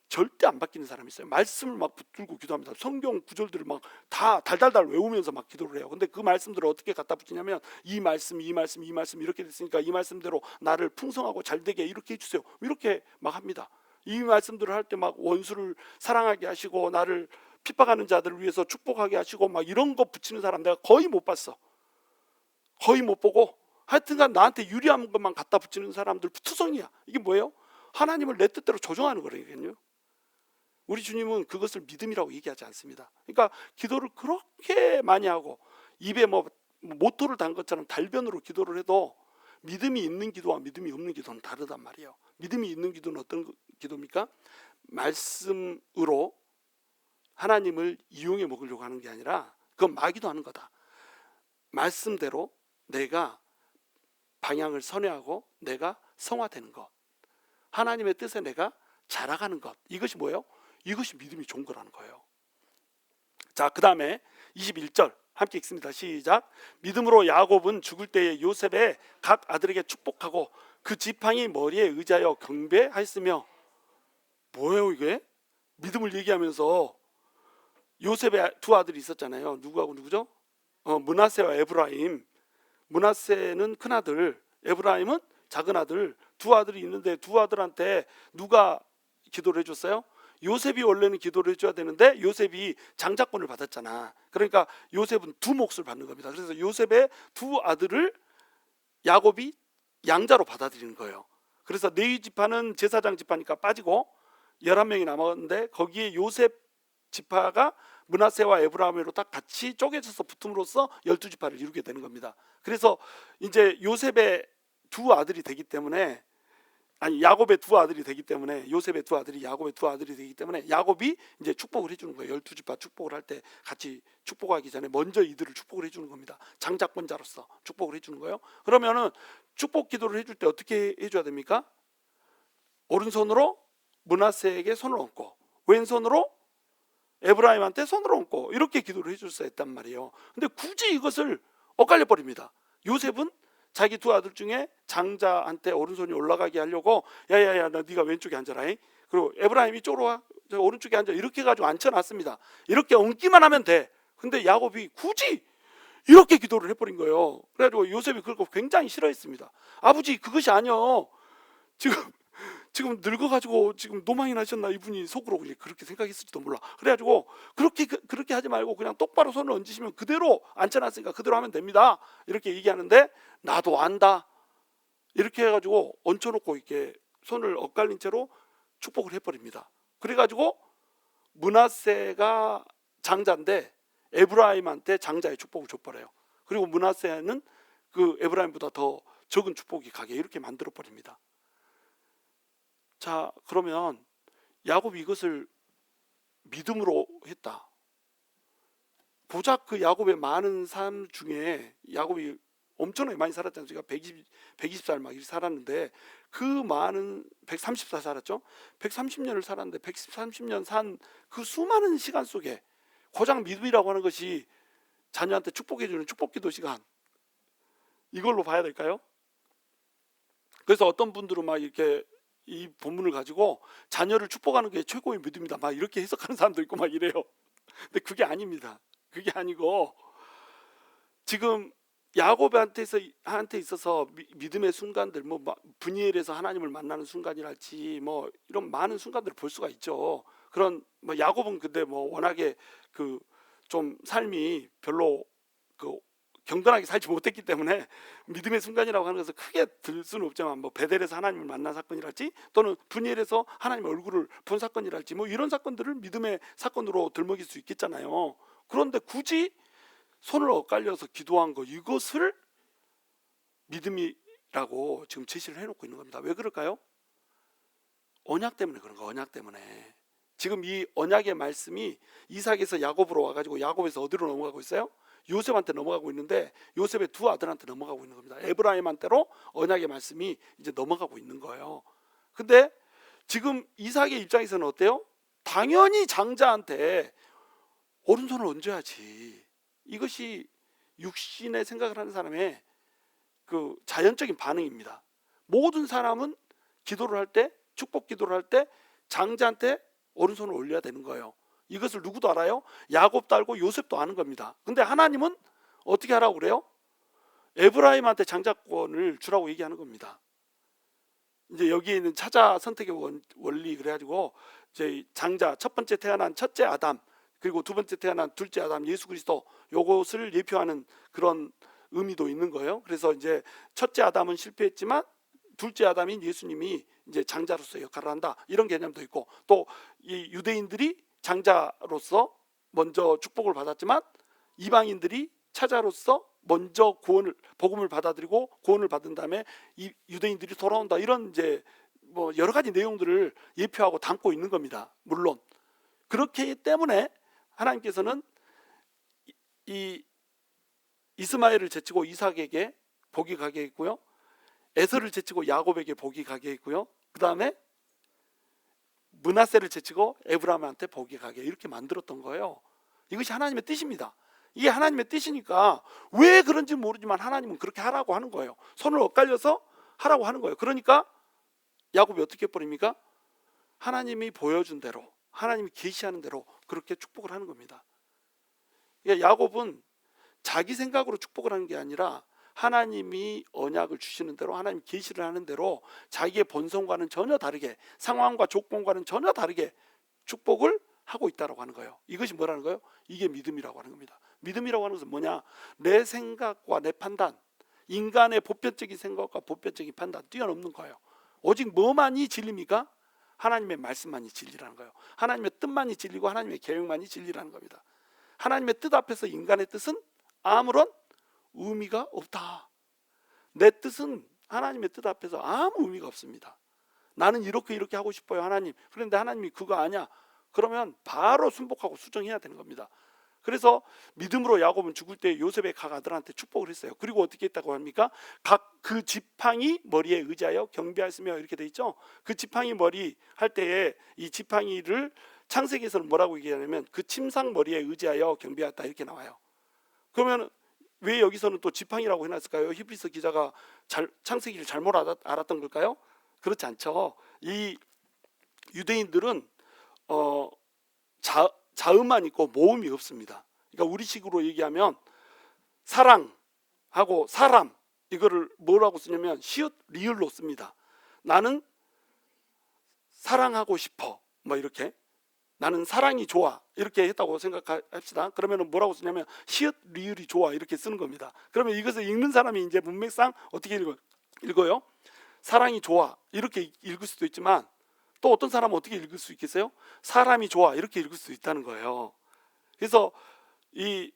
절대 안 바뀌는 사람이 있어요. 말씀을 막 붙들고 기도합니다. 성경 구절들을 막 다 달달달 외우면서 막 기도를 해요. 근데 그 말씀들을 어떻게 갖다 붙이냐면, 이 말씀 이렇게 됐으니까 이 말씀대로 나를 풍성하고 잘되게 이렇게 해주세요. 이렇게 막 합니다. 이 말씀들을 할 때 막 원수를 사랑하게 하시고 나를 핍박하는 자들을 위해서 축복하게 하시고 막 이런 거 붙이는 사람 내가 거의 못 봤어. 거의 못 보고, 하여튼간 나한테 유리한 것만 갖다 붙이는 사람들 투성이야. 이게 뭐예요? 하나님을 내 뜻대로 조정하는 거라니까요. 우리 주님은 그것을 믿음이라고 얘기하지 않습니다. 그러니까 기도를 그렇게 많이 하고 입에 뭐 모토를 단 것처럼 달변으로 기도를 해도 믿음이 있는 기도와 믿음이 없는 기도는 다르단 말이에요. 믿음이 있는 기도는 어떤 기도입니까? 말씀으로 하나님을 이용해 먹으려고 하는 게 아니라 그건 마귀도 하는 거다. 말씀대로 내가 방향을 선회하고 내가 성화되는 것, 하나님의 뜻에 내가 자라가는 것, 이것이 뭐예요? 이것이 믿음이 좋은 거라는 거예요. 자, 그 다음에 21절 함께 읽습니다. 시작. 믿음으로 야곱은 죽을 때에 요셉의 각 아들에게 축복하고 그 지팡이 머리에 의지하여 경배하였으며, 뭐예요 이게? 믿음을 얘기하면서 요셉의 두 아들이 있었잖아요. 누구하고 누구죠? 므낫세와 에브라임. 므낫세는 큰 아들, 에브라임은 작은 아들. 두 아들이 있는데 두 아들한테 누가 기도를 해줬어요? 요셉이 원래는 기도를 해줘야 되는데 요셉이 장자권을 받았잖아. 그러니까 요셉은 두 몫을 받는 겁니다. 그래서 요셉의 두 아들을 야곱이 양자로 받아들이는 거예요. 그래서 레위 지파는 제사장 지파니까 빠지고 11명이 남았는데 거기에 요셉 지파가 므낫세와 에브라임으로 딱 같이 쪼개져서 붙음으로써 12지파를 이루게 되는 겁니다. 그래서 이제 요셉의 두 아들이 되기 때문에, 야곱의 두 아들이 되기 때문에, 요셉의 두 아들이 야곱의 두 아들이 되기 때문에 야곱이 이제 축복을 해주는 거예요. 12지파 축복을 할 때 같이 축복하기 전에 먼저 이들을 축복을 해주는 겁니다. 장자권자로서 축복을 해주는 거예요. 그러면은 축복 기도를 해줄 때 어떻게 해줘야 됩니까? 오른손으로 므낫세에게 손을 얹고 왼손으로 에브라임한테 손을 얹고 이렇게 기도를 해줄 수 있단 말이에요. 근데 굳이 이것을 엇갈려 버립니다. 요셉은 자기 두 아들 중에 장자한테 오른손이 올라가게 하려고 야야야 너 네가 왼쪽에 앉아라. 그리고 에브라임이 쪼로 와 저 오른쪽에 앉아 이렇게 해가지고 앉혀놨습니다. 이렇게 얹기만 하면 돼. 근데 야곱이 굳이 이렇게 기도를 해버린 거예요. 그래가지고 요셉이 그걸 굉장히 싫어했습니다. 아버지 그것이 아니요. 지금 늙어가지고 지금 노망이 나셨나 이분이 속으로 그렇게 생각했을지도 몰라. 그래가지고 그렇게 하지 말고 그냥 똑바로 손을 얹으시면 그대로 앉혀놨으니까 그대로 하면 됩니다. 이렇게 얘기하는데 나도 안다. 이렇게 해가지고 얹혀놓고 이렇게 손을 엇갈린 채로 축복을 해버립니다. 그래가지고 므낫세가 장자인데 에브라임한테 장자의 축복을 줘버려요. 그리고 므낫세는 그 에브라임보다 더 적은 축복이 가게 이렇게 만들어 버립니다. 자, 그러면 야곱이 이것을 믿음으로 했다. 고작 그 야곱의 많은 삶 중에 야곱이 엄청나게 많이 살았잖아요. 제가 120살 막 이렇게 살았는데 그 많은 130살 살았죠. 130년을 살았는데 130년 산 그 수많은 시간 속에 고작 믿음이라고 하는 것이 자녀한테 축복해주는 축복기도 시간 이걸로 봐야 될까요? 그래서 어떤 분들은 막 이렇게 이 본문을 가지고 자녀를 축복하는 게 최고의 믿음이다 막 이렇게 해석하는 사람도 있고 막 이래요. 근데 그게 아닙니다. 그게 아니고 지금 야곱한테 있어서 믿음의 순간들 뭐 분이엘에서 하나님을 만나는 순간이랄지 뭐 이런 많은 순간들을 볼 수가 있죠. 그런 뭐 야곱은 근데 뭐 워낙에 그 좀 삶이 별로 그 경건하게 살지 못했기 때문에 믿음의 순간이라고 하는 것을 크게 들 수는 없지만 뭐 베델에서 하나님을 만난 사건이랄지 또는 분이엘에서 하나님의 얼굴을 본 사건이랄지 뭐 이런 사건들을 믿음의 사건으로 들먹일 수 있겠잖아요. 그런데 굳이 손을 엇갈려서 기도한 거 이것을 믿음이라고 지금 제시를 해놓고 있는 겁니다. 왜 그럴까요? 언약 때문에 그런 거. 언약 때문에 지금 이 언약의 말씀이 이삭에서 야곱으로 와가지고 야곱에서 어디로 넘어가고 있어요? 요셉한테 넘어가고 있는데 요셉의 두 아들한테 넘어가고 있는 겁니다. 에브라임한테로 언약의 말씀이 이제 넘어가고 있는 거예요. 근데 지금 이삭의 입장에서는 어때요? 당연히 장자한테 오른손을 얹어야지. 이것이 육신의 생각을 하는 사람의 그 자연적인 반응입니다. 모든 사람은 기도를 할 때, 축복 기도를 할 때 장자한테 오른손을 올려야 되는 거예요. 이것을 누구도 알아요? 야곱도 알고 요셉도 아는 겁니다. 근데 하나님은 어떻게 하라고 그래요? 에브라임한테 장자권을 주라고 얘기하는 겁니다. 이제 여기에 있는 차자 선택의 원리 그래가지고 이제 장자 첫 번째 태어난 첫째 아담 그리고 두 번째 태어난 둘째 아담 예수 그리스도 요것을 예표하는 그런 의미도 있는 거예요. 그래서 이제 첫째 아담은 실패했지만 둘째 아담인 예수님이 이제 장자로서 역할을 한다 이런 개념도 있고 또 이 유대인들이 장자로서 먼저 축복을 받았지만 이방인들이 차자로서 먼저 복음을 받아들이고 구원을 받은 다음에 이 유대인들이 돌아온다 이런 이제 뭐 여러 가지 내용들을 예표하고 담고 있는 겁니다. 물론 그렇기 때문에 하나님께서는 이 이스마엘을 제치고 이삭에게 복이 가게 했고요. 에서를 제치고 야곱에게 복이 가게 했고요. 그 다음에 므낫세를 제치고 에브라임한테 복이 가게 이렇게 만들었던 거예요. 이것이 하나님의 뜻입니다. 이게 하나님의 뜻이니까 왜 그런지 모르지만 하나님은 그렇게 하라고 하는 거예요. 손을 엇갈려서 하라고 하는 거예요. 그러니까 야곱이 어떻게 해버립니까? 하나님이 보여준 대로 하나님이 계시하는 대로 그렇게 축복을 하는 겁니다. 그러니까 야곱은 자기 생각으로 축복을 하는 게 아니라 하나님이 언약을 주시는 대로 하나님 계시를 하는 대로 자기의 본성과는 전혀 다르게 상황과 조건과는 전혀 다르게 축복을 하고 있다고 하는 거예요. 이것이 뭐라는 거예요? 이게 믿음이라고 하는 겁니다. 믿음이라고 하는 것은 뭐냐? 내 생각과 내 판단 인간의 보편적인 생각과 보편적인 판단 뛰어넘는 거예요. 오직 뭐만이 진리입니까? 하나님의 말씀만이 진리라는 거예요. 하나님의 뜻만이 진리고 하나님의 계획만이 진리라는 겁니다. 하나님의 뜻 앞에서 인간의 뜻은 아무런 의미가 없다. 내 뜻은 하나님의 뜻 앞에서 아무 의미가 없습니다. 나는 이렇게 하고 싶어요 하나님. 그런데 하나님이 그거 아니야. 그러면 바로 순복하고 수정해야 되는 겁니다. 그래서 믿음으로 야곱은 죽을 때 요셉의 각 아들한테 축복을 했어요. 그리고 어떻게 했다고 합니까? 각 그 지팡이 머리에 의지하여 경배하였으며 이렇게 돼 있죠. 그 지팡이 머리 할 때에 이 지팡이를 창세기에서는 뭐라고 얘기하냐면 그 침상머리에 의지하여 경배하였다 이렇게 나와요. 그러면 왜 여기서는 또 지팡이라고 해놨을까요? 히브리서 기자가 창세기를 잘못 알았던 걸까요? 그렇지 않죠. 이 유대인들은 자음만 있고 모음이 없습니다. 그러니까 우리식으로 얘기하면 사랑하고 사람 이거를 뭐라고 쓰냐면 시읒 리을로 씁니다. 나는 사랑하고 싶어 뭐 이렇게, 나는 사랑이 좋아 이렇게 했다고 생각합시다. 그러면 뭐라고 쓰냐면 시읒 리을이 좋아 이렇게 쓰는 겁니다. 그러면 이것을 읽는 사람이 이제 문맥상 어떻게 읽어요? 사랑이 좋아 이렇게 읽을 수도 있지만 또 어떤 사람은 어떻게 읽을 수 있겠어요? 사람이 좋아 이렇게 읽을 수 있다는 거예요. 그래서 이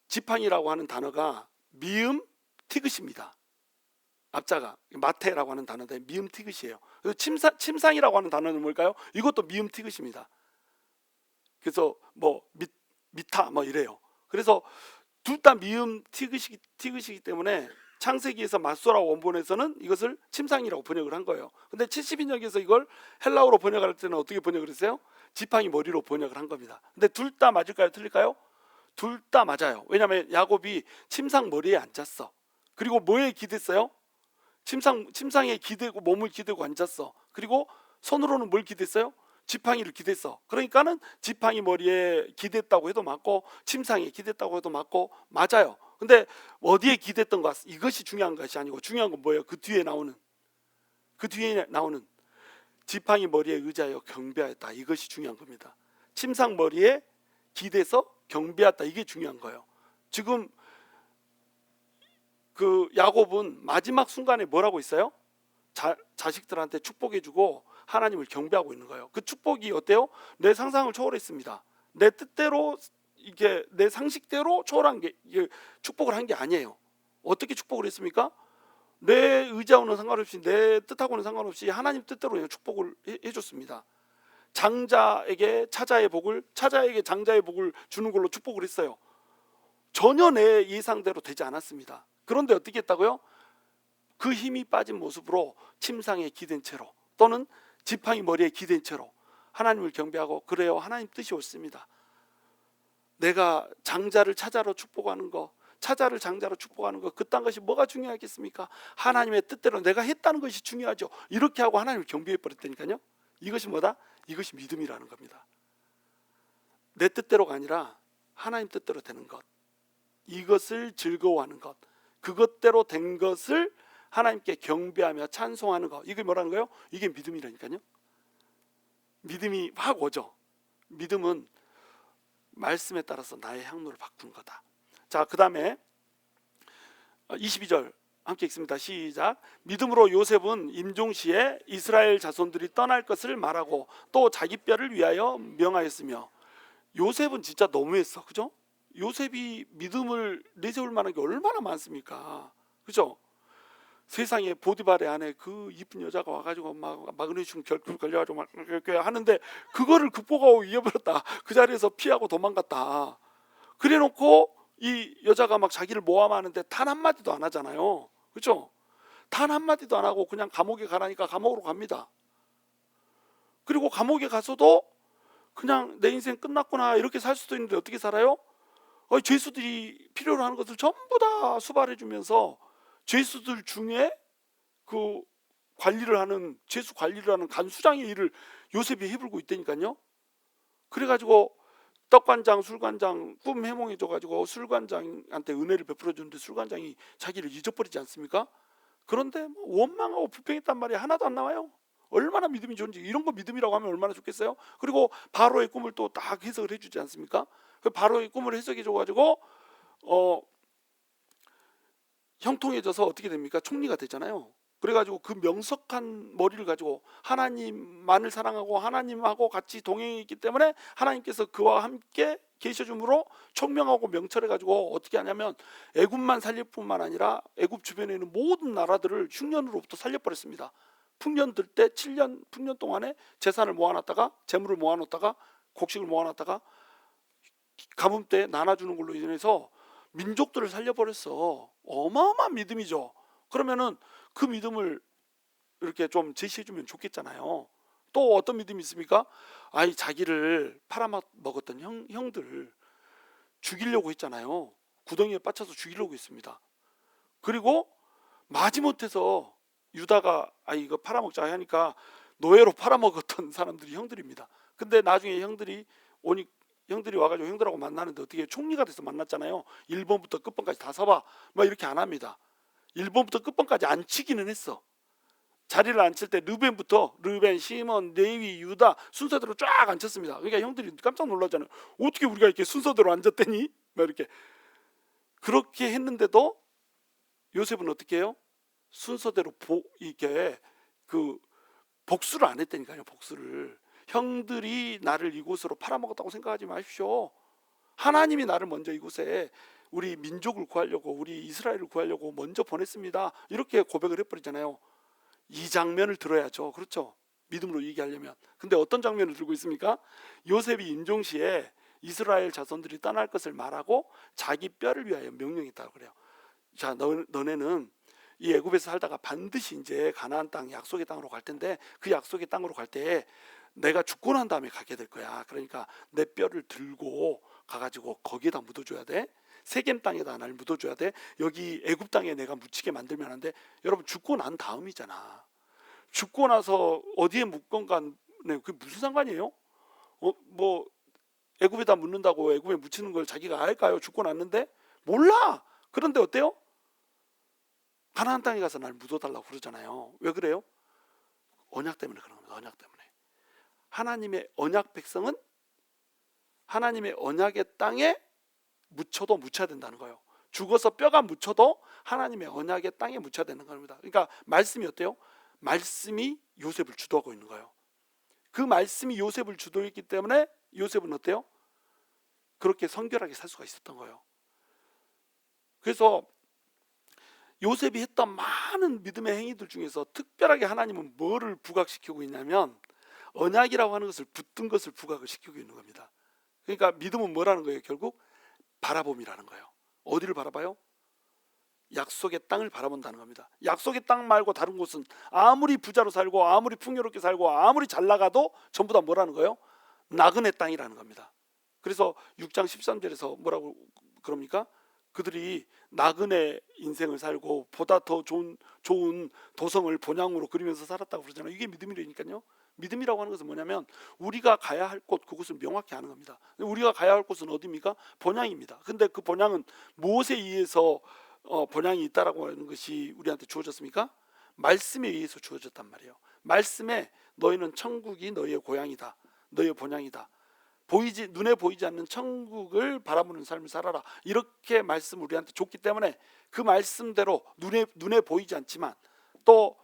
지팡이라고 하는 단어가 미음 티귿입니다. 앞자가 마테라고 하는 단어인데 미음 티귿이에요. 그래서 침상이라고 하는 단어는 뭘까요? 이것도 미음 티귿입니다. 그래서 뭐 미타 뭐 이래요. 그래서 둘 다 미음 티귿이기 때문에 창세기에서 마소라 원본에서는 이것을 침상이라고 번역을 한 거예요. 근데 70인역에서 이걸 헬라어로 번역할 때는 어떻게 번역을 했어요? 지팡이 머리로 번역을 한 겁니다. 근데 둘 다 맞을까요? 틀릴까요? 둘 다 맞아요. 왜냐하면 야곱이 침상 머리에 앉았어. 그리고 뭐에 기댔어요? 침상에 기대고 몸을 기대고 앉았어. 그리고 손으로는 뭘 기댔어요? 지팡이를 기댔어. 그러니까는 지팡이 머리에 기댔다고 해도 맞고 침상에 기댔다고 해도 맞고 맞아요. 근데 어디에 기댔던 것 같습니다. 이것이 중요한 것이 아니고 중요한 건 뭐예요? 그 뒤에 나오는 지팡이 머리에 의지하여 경배하였다. 이것이 중요한 겁니다. 침상 머리에 기대서 경배하였다. 이게 중요한 거예요. 지금 그 야곱은 마지막 순간에 뭐라고 있어요? 자식들한테 축복해주고 하나님을 경배하고 있는 거예요. 그 축복이 어때요? 내 상상을 초월했습니다. 내 뜻대로 이게 내 상식대로 초월한 게 이게 축복을 한 게 아니에요. 어떻게 축복을 했습니까? 내 의지하고는 상관없이 내 뜻하고는 상관없이 하나님 뜻대로 그냥 축복을 해줬습니다. 장자에게 차자의 복을, 차자에게 장자의 복을 주는 걸로 축복을 했어요. 전혀 내 예상대로 되지 않았습니다. 그런데 어떻게 했다고요? 그 힘이 빠진 모습으로 침상에 기댄 채로 또는 지팡이 머리에 기댄 채로 하나님을 경배하고, 그래요, 하나님 뜻이 옳습니다. 내가 장자를 차자로 축복하는 거, 차자를 장자로 축복하는 거, 그딴 것이 뭐가 중요하겠습니까? 하나님의 뜻대로 내가 했다는 것이 중요하죠. 이렇게 하고 하나님을 경배해 버렸다니까요. 이것이 뭐다? 이것이 믿음이라는 겁니다. 내 뜻대로가 아니라 하나님 뜻대로 되는 것, 이것을 즐거워하는 것, 그것대로 된 것을 하나님께 경배하며 찬송하는 것, 이게 뭐라는 거예요? 이게 믿음이라니까요. 믿음이 확 오죠. 믿음은 말씀에 따라서 나의 향로를 바꾸는 거다. 자, 그 다음에 22절 함께 읽습니다. 시작. 믿음으로 요셉은 임종시에 이스라엘 자손들이 떠날 것을 말하고 또 자기 뼈를 위하여 명하였으며. 요셉은 진짜 너무했어, 그죠? 요셉이 믿음을 내세울 만한 게 얼마나 많습니까? 그죠? 세상에 보디발의 안에 그 이쁜 여자가 와가지고 막 마그네슘 결핍 걸려가지고 막 이렇게 하는데 그거를 극복하고 이겨버렸다. 그 자리에서 피하고 도망갔다. 그래놓고 이 여자가 막 자기를 모함하는데 단 한마디도 안 하잖아요. 그렇죠? 단 한마디도 안 하고 그냥 감옥에 가라니까 감옥으로 갑니다. 그리고 감옥에 가서도 그냥 내 인생 끝났구나 이렇게 살 수도 있는데 어떻게 살아요? 죄수들이 필요로 하는 것을 전부 다 수발해주면서 죄수들 중에 그 죄수 관리를 하는 간수장의 일을 요셉이 해불고 있다니까요. 그래가지고 떡관장, 술관장 꿈 해몽해줘가지고 술관장한테 은혜를 베풀어주는데 술관장이 자기를 잊어버리지 않습니까? 그런데 뭐 원망하고 불평했단 말이 하나도 안 나와요. 얼마나 믿음이 좋은지. 이런 거 믿음이라고 하면 얼마나 좋겠어요? 그리고 바로의 꿈을 또 딱 해석을 해주지 않습니까? 그 바로의 꿈을 해석해줘가지고 형통해져서 어떻게 됩니까? 총리가 되잖아요. 그래가지고 그 명석한 머리를 가지고 하나님만을 사랑하고 하나님하고 같이 동행했기 때문에 하나님께서 그와 함께 계셔줌으로 총명하고 명철해가지고 어떻게 하냐면 애굽만 살릴 뿐만 아니라 애굽 주변에 있는 모든 나라들을 흉년으로부터 살려버렸습니다. 풍년 들 때 7년 풍년 동안에 재산을 모아놨다가 재물을 모아놓다가 곡식을 모아놨다가 가뭄 때 나눠주는 걸로 인해서 민족들을 살려버렸어. 어마어마한 믿음이죠. 그러면은 그 믿음을 이렇게 좀 제시해주면 좋겠잖아요. 또 어떤 믿음이 있습니까? 아이 자기를 팔아먹었던 형들 죽이려고 했잖아요. 구덩이에 빠쳐서 죽이려고 했습니다. 그리고 마지못해서 유다가 이거 팔아먹자 하니까 노예로 팔아먹었던 사람들이 형들입니다. 근데 나중에 형들이 와가지고 형들하고 만나는데 어떻게 총리가 돼서 만났잖아요. 1번부터 끝번까지 다 서봐 막 이렇게 안 합니다. 1번부터 끝번까지 안 치기는 했어. 자리를 앉힐 때 르벤, 시몬, 레위, 유다 순서대로 쫙 앉혔습니다. 그러니까 형들이 깜짝 놀랐잖아요. 어떻게 우리가 이렇게 순서대로 앉았대니? 막 이렇게 그렇게 했는데도 요셉은 어떻게 해요? 순서대로 이게 그 복수를 안 했다니까요. 복수를. 형들이 나를 이곳으로 팔아먹었다고 생각하지 마십시오. 하나님이 나를 먼저 이곳에 우리 민족을 구하려고, 우리 이스라엘을 구하려고 먼저 보냈습니다. 이렇게 고백을 해버리잖아요. 이 장면을 들어야죠. 그렇죠? 믿음으로 얘기하려면. 근데 어떤 장면을 들고 있습니까? 요셉이 임종시에 이스라엘 자손들이 떠날 것을 말하고 자기 뼈를 위하여 명령했다고 그래요. 자, 너네는 이 애굽에서 살다가 반드시 이제 가나안 땅, 약속의 땅으로 갈 텐데 그 약속의 땅으로 갈 때 내가 죽고 난 다음에 가게 될 거야. 그러니까 내 뼈를 들고 가가지고 거기에다 묻어줘야 돼. 세겜 땅에다 날 묻어줘야 돼. 여기 애굽 땅에 내가 묻히게 만들면 안 돼. 여러분 죽고 난 다음이잖아. 죽고 나서 어디에 묻건가 그게 무슨 상관이에요? 뭐 애굽에다 묻는다고 애굽에 묻히는 걸 자기가 알까요? 죽고 났는데 몰라. 그런데 어때요? 가나안 땅에 가서 날 묻어달라고 그러잖아요. 왜 그래요? 언약 때문에 그런 겁니다. 언약 때문에. 하나님의 언약 백성은 하나님의 언약의 땅에 묻혀도 묻혀야 된다는 거예요. 죽어서 뼈가 묻혀도 하나님의 언약의 땅에 묻혀야 되는 겁니다. 그러니까 말씀이 어때요? 말씀이 요셉을 주도하고 있는 거예요. 그 말씀이 요셉을 주도했기 때문에 요셉은 어때요? 그렇게 성결하게 살 수가 있었던 거예요. 그래서 요셉이 했던 많은 믿음의 행위들 중에서 특별하게 하나님은 뭐를 부각시키고 있냐면 언약이라고 하는 것을 붙든 것을 부각을 시키고 있는 겁니다. 그러니까 믿음은 뭐라는 거예요? 결국 바라봄이라는 거예요. 어디를 바라봐요? 약속의 땅을 바라본다는 겁니다. 약속의 땅 말고 다른 곳은 아무리 부자로 살고 아무리 풍요롭게 살고 아무리 잘 나가도 전부 다 뭐라는 거예요? 나그네 땅이라는 겁니다. 그래서 6장 13절에서 뭐라고 그럽니까? 그들이 나그네 인생을 살고 보다 더 좋은 도성을 본향으로 그리면서 살았다고 그러잖아요. 이게 믿음이라니까요. 믿음이라고 하는 것은 뭐냐면 우리가 가야 할 곳, 그곳을 명확히 아는 겁니다. 우리가 가야 할 곳은 어디입니까? 본향입니다. 근데 그 본향은 무엇에 의해서 본향이 있다라고 하는 것이 우리한테 주어졌습니까? 말씀에 의해서 주어졌단 말이에요. 말씀에 너희는 천국이 너희의 고향이다. 너희의 본향이다. 눈에 보이지 않는 천국을 바라보는 삶을 살아라. 이렇게 말씀을 우리한테 줬기 때문에 그 말씀대로 눈에 보이지 않지만 또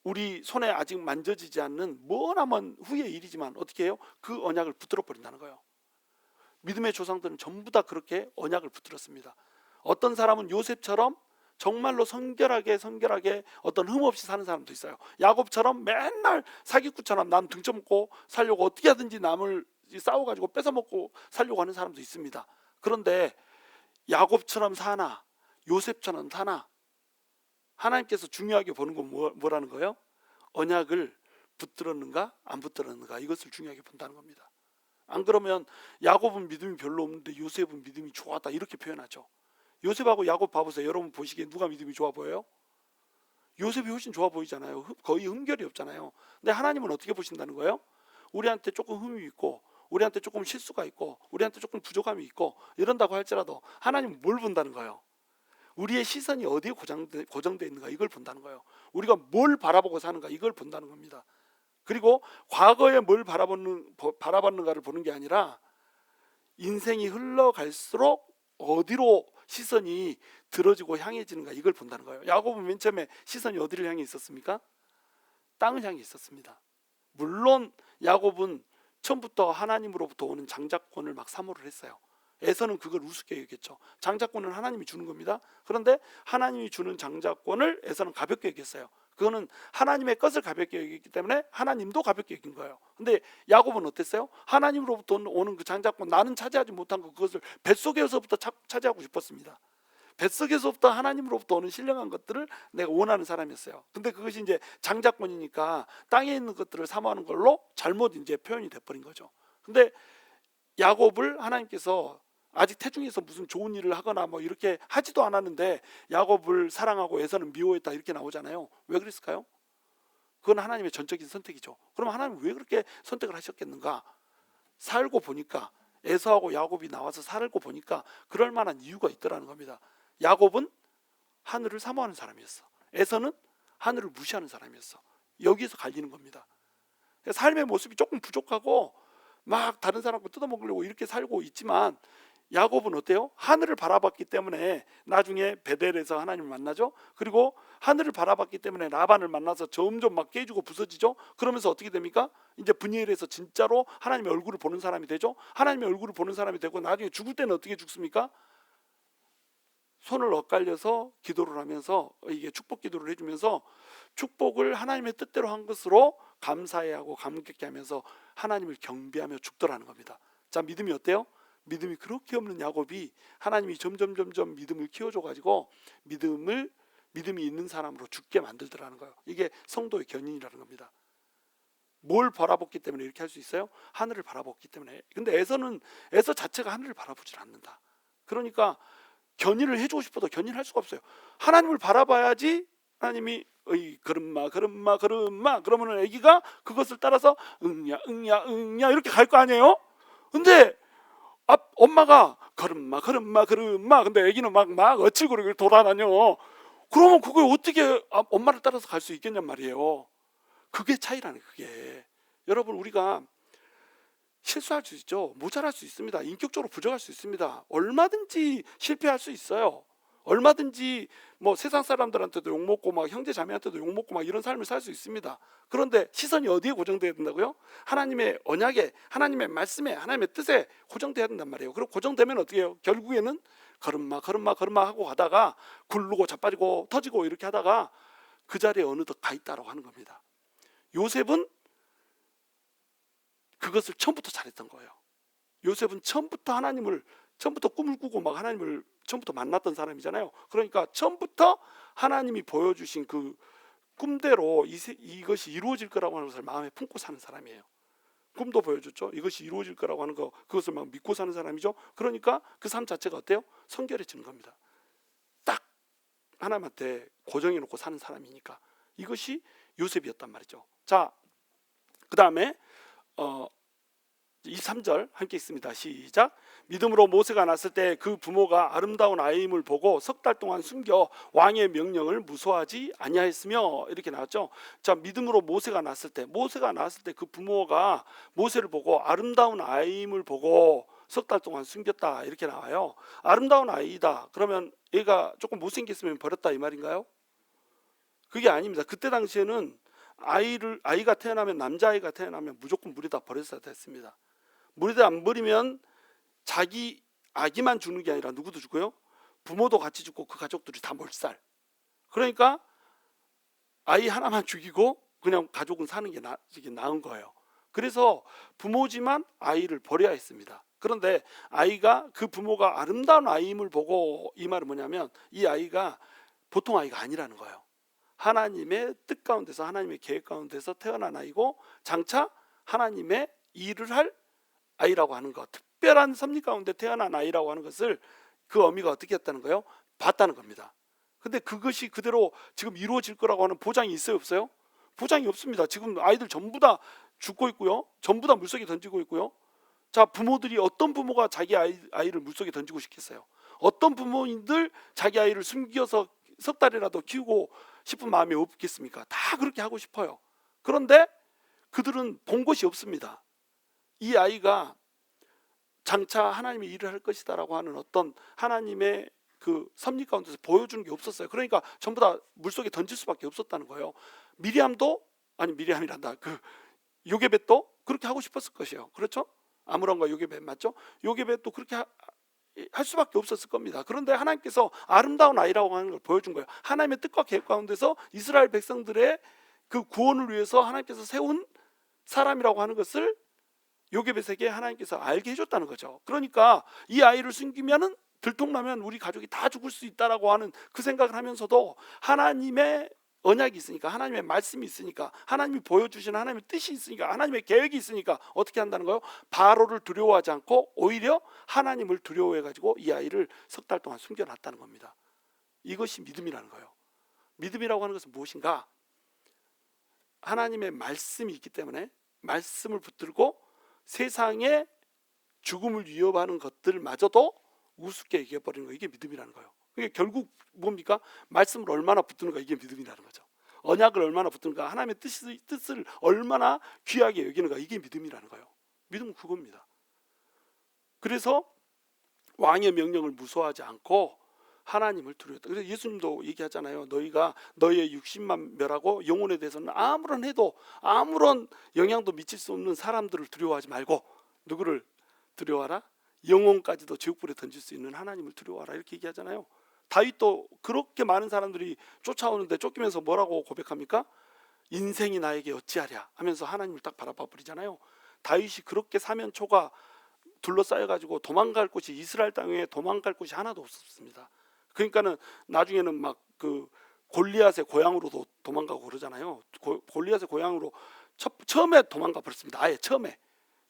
우리 손에 아직 만져지지 않는 머나먼 후의 일이지만 어떻게 해요? 그 언약을 붙들어 버린다는 거예요. 믿음의 조상들은 전부 다 그렇게 언약을 붙들었습니다. 어떤 사람은 요셉처럼 정말로 성결하게 어떤 흠 없이 사는 사람도 있어요. 야곱처럼 맨날 사기꾼처럼 난 등쳐먹고 살려고 어떻게 하든지 남을 싸워가지고 뺏어먹고 살려고 하는 사람도 있습니다. 그런데 야곱처럼 사나 요셉처럼 사나 하나님께서 중요하게 보는 건 뭐라는 거예요? 언약을 붙들었는가 안 붙들었는가 이것을 중요하게 본다는 겁니다. 안 그러면 야곱은 믿음이 별로 없는데 요셉은 믿음이 좋았다 이렇게 표현하죠. 요셉하고 야곱 봐보세요. 여러분 보시기에 누가 믿음이 좋아 보여요? 요셉이 훨씬 좋아 보이잖아요. 거의 흠결이 없잖아요. 근데 하나님은 어떻게 보신다는 거예요? 우리한테 조금 흠이 있고 우리한테 조금 실수가 있고 우리한테 조금 부족함이 있고 이런다고 할지라도 하나님은 뭘 본다는 거예요? 우리의 시선이 어디에 고정되어 있는가 이걸 본다는 거예요. 우리가 뭘 바라보고 사는가 이걸 본다는 겁니다. 그리고 과거에 뭘 바라봤는가를 보는 게 아니라 인생이 흘러갈수록 어디로 시선이 들어지고 향해지는가 이걸 본다는 거예요. 야곱은 맨 처음에 시선이 어디를 향해 있었습니까? 땅을 향해 있었습니다. 물론 야곱은 처음부터 하나님으로부터 오는 장자권을 막 사모를 했어요. 에서는 그걸 우습게 여겼죠. 장자권은 하나님이 주는 겁니다. 그런데 하나님이 주는 장자권을 에서는 가볍게 여겼어요. 그거는 하나님의 것을 가볍게 여겼기 때문에 하나님도 가볍게 여긴 거예요. 근데 야곱은 어땠어요? 하나님으로부터 오는 그 장자권 나는 차지하지 못한 그것을 뱃속에서부터 차지하고 싶었습니다. 뱃속에서부터 하나님으로부터 오는 신령한 것들을 내가 원하는 사람이었어요. 근데 그것이 이제 장자권이니까 땅에 있는 것들을 사모하는 걸로 잘못 이제 표현이 돼버린 거죠. 근데 야곱을 하나님께서 아직 태중에서 무슨 좋은 일을 하거나 뭐 이렇게 하지도 않았는데 야곱을 사랑하고 에서는 미워했다 이렇게 나오잖아요. 왜 그랬을까요? 그건 하나님의 전적인 선택이죠. 그럼 하나님 왜 그렇게 선택을 하셨겠는가? 살고 보니까, 에서하고 야곱이 나와서 살고 보니까 그럴 만한 이유가 있더라는 겁니다. 야곱은 하늘을 사모하는 사람이었어. 에서는 하늘을 무시하는 사람이었어. 여기서 갈리는 겁니다. 삶의 모습이 조금 부족하고 막 다른 사람 거 뜯어먹으려고 이렇게 살고 있지만, 야곱은 어때요? 하늘을 바라봤기 때문에 나중에 베델에서 하나님을 만나죠. 그리고 하늘을 바라봤기 때문에 라반을 만나서 점점 막 깨지고 부서지죠. 그러면서 어떻게 됩니까? 이제 분이엘에서 진짜로 하나님의 얼굴을 보는 사람이 되죠. 하나님의 얼굴을 보는 사람이 되고 나중에 죽을 때는 어떻게 죽습니까? 손을 엇갈려서 기도를 하면서, 이게 축복 기도를 해주면서 축복을 하나님의 뜻대로 한 것으로 감사해하고 감격해 하면서 하나님을 경배하며 죽더라는 겁니다. 자, 믿음이 어때요? 믿음이 그렇게 없는 야곱이 하나님이 점점 믿음을 키워줘가지고 믿음이 있는 사람으로 죽게 만들더라는 거예요. 이게 성도의 견인이라는 겁니다. 뭘 바라봤기 때문에 이렇게 할 수 있어요? 하늘을 바라봤기 때문에. 근데 에서 자체가 하늘을 바라보질 않는다. 그러니까 견인을 해주고 싶어도 견인할 수가 없어요. 하나님을 바라봐야지 하나님이 그름마 그러면은 애기가 그것을 따라서 응야 이렇게 갈 거 아니에요? 근데 엄마가 그름마 근데 애기는 막 어칠구르기 돌아다녀. 그러면 그게 어떻게 엄마를 따라서 갈 수 있겠냔 말이에요. 그게 차이라는, 그게. 여러분, 우리가 실수할 수 있죠. 모자랄 수 있습니다. 인격적으로 부족할 수 있습니다. 얼마든지 실패할 수 있어요. 얼마든지 뭐 세상 사람들한테도 욕먹고 막 형제 자매한테도 욕먹고 막 이런 삶을 살 수 있습니다. 그런데 시선이 어디에 고정돼야 된다고요? 하나님의 언약에, 하나님의 말씀에, 하나님의 뜻에 고정돼야 된단 말이에요. 그리고 고정되면 어떻게 해요? 결국에는 걸음마 하고 가다가 굴르고 자빠지고 터지고 이렇게 하다가 그 자리에 어느덧 가 있다라고 하는 겁니다. 요셉은 그것을 처음부터 잘했던 거예요. 요셉은 처음부터 꿈을 꾸고 막 하나님을 처음부터 만났던 사람이잖아요. 그러니까 처음부터 하나님이 보여주신 그 꿈대로 이것이 이루어질 거라고 하는 것을 마음에 품고 사는 사람이에요. 꿈도 보여줬죠. 이것이 이루어질 거라고 하는 거, 그것을 막 믿고 사는 사람이죠. 그러니까 그 삶 자체가 어때요? 성결해지는 겁니다. 딱 하나님한테 고정해 놓고 사는 사람이니까. 이것이 요셉이었단 말이죠. 자, 그 다음에 23절 함께 있습니다. 시작. 믿음으로 모세가 났을 때 그 부모가 아름다운 아이임을 보고 석 달 동안 숨겨 왕의 명령을 무소하지 아니하였으며, 이렇게 나왔죠. 자, 믿음으로 모세가 났을 때 그 부모가 모세를 보고 아름다운 아이임을 보고 석 달 동안 숨겼다, 이렇게 나와요. 아름다운 아이다 그러면 얘가 조금 못생겼으면 버렸다 이 말인가요? 그게 아닙니다. 그때 당시에는 아이가 태어나면, 남자아이가 태어나면 무조건 물에다 버렸어야 됐습니다. 물에다 안 버리면 자기 아기만 죽는 게 아니라 누구도 죽고요, 부모도 같이 죽고 그 가족들이 다 몰살. 그러니까 아이 하나만 죽이고 그냥 가족은 사는 게 나은 거예요. 그래서 부모지만 아이를 버려야 했습니다. 그런데 그 부모가 아름다운 아이임을 보고, 이 말은 뭐냐면 이 아이가 보통 아이가 아니라는 거예요. 하나님의 뜻 가운데서, 하나님의 계획 가운데서 태어난 아이고 장차 하나님의 일을 할 아이라고 하는 것, 특별한 섭리 가운데 태어난 아이라고 하는 것을 그 어미가 어떻게 했다는 거예요? 봤다는 겁니다. 근데 그것이 그대로 지금 이루어질 거라고 하는 보장이 있어요, 없어요? 보장이 없습니다. 지금 아이들 전부 다 죽고 있고요, 전부 다 물속에 던지고 있고요. 자, 부모들이, 어떤 부모가 자기 아이를 물속에 던지고 싶겠어요? 어떤 부모님들 자기 아이를 숨겨서 석 달이라도 키우고 싶은 마음이 없겠습니까? 다 그렇게 하고 싶어요. 그런데 그들은 본 것이 없습니다. 이 아이가 장차 하나님의 일을 할 것이다라고 하는 어떤 하나님의 그 섭리 가운데서 보여주는 게 없었어요. 그러니까 전부 다 물속에 던질 수밖에 없었다는 거예요. 미리암이란다. 그 요게벳도 그렇게 하고 싶었을 것이에요. 그렇죠? 아므론과 요게벳 맞죠? 요게벳도 그렇게 할 수밖에 없었을 겁니다. 그런데 하나님께서 아름다운 아이라고 하는 걸 보여준 거예요. 하나님의 뜻과 계획 가운데서 이스라엘 백성들의 그 구원을 위해서 하나님께서 세운 사람이라고 하는 것을 요게벳에게 하나님께서 알게 해줬다는 거죠. 그러니까 이 아이를 숨기면은 들통나면 우리 가족이 다 죽을 수 있다라고 하는 그 생각을 하면서도 하나님의 언약이 있으니까, 하나님의 말씀이 있으니까, 하나님이 보여주시는 하나님의 뜻이 있으니까, 하나님의 계획이 있으니까 어떻게 한다는 거예요? 바로를 두려워하지 않고 오히려 하나님을 두려워해가지고 이 아이를 석 달 동안 숨겨놨다는 겁니다. 이것이 믿음이라는 거예요. 믿음이라고 하는 것은 무엇인가? 하나님의 말씀이 있기 때문에 말씀을 붙들고 세상에 죽음을 위협하는 것들마저도 우습게 얘기해버리는 거, 이게 믿음이라는 거예요. 이게 결국 뭡니까? 말씀을 얼마나 붙드는가, 이게 믿음이라는 거죠. 언약을 얼마나 붙드는가, 하나님의 뜻을 얼마나 귀하게 여기는가, 이게 믿음이라는 거예요. 믿음은 그겁니다. 그래서 왕의 명령을 무서워하지 않고 하나님을 두려웠다. 그래서 예수님도 얘기하잖아요. 너희가 너희의 육신만 멸하고 영혼에 대해서는 아무런 해도 아무런 영향도 미칠 수 없는 사람들을 두려워하지 말고 누구를 두려워하라? 영혼까지도 지옥불에 던질 수 있는 하나님을 두려워하라, 이렇게 얘기하잖아요. 다윗도 그렇게 많은 사람들이 쫓아오는데 쫓기면서 뭐라고 고백합니까? 인생이 나에게 어찌하랴 하면서 하나님을 딱 바라봐 버리잖아요. 다윗이 그렇게 사면초가 둘러싸여가지고 도망갈 곳이, 이스라엘 땅에 도망갈 곳이 하나도 없었습니다. 그러니까는 나중에는 막 그 골리앗의 고향으로도 도망가고 그러잖아요. 골리앗의 고향으로 처음에 도망가 버렸습니다. 아예 처음에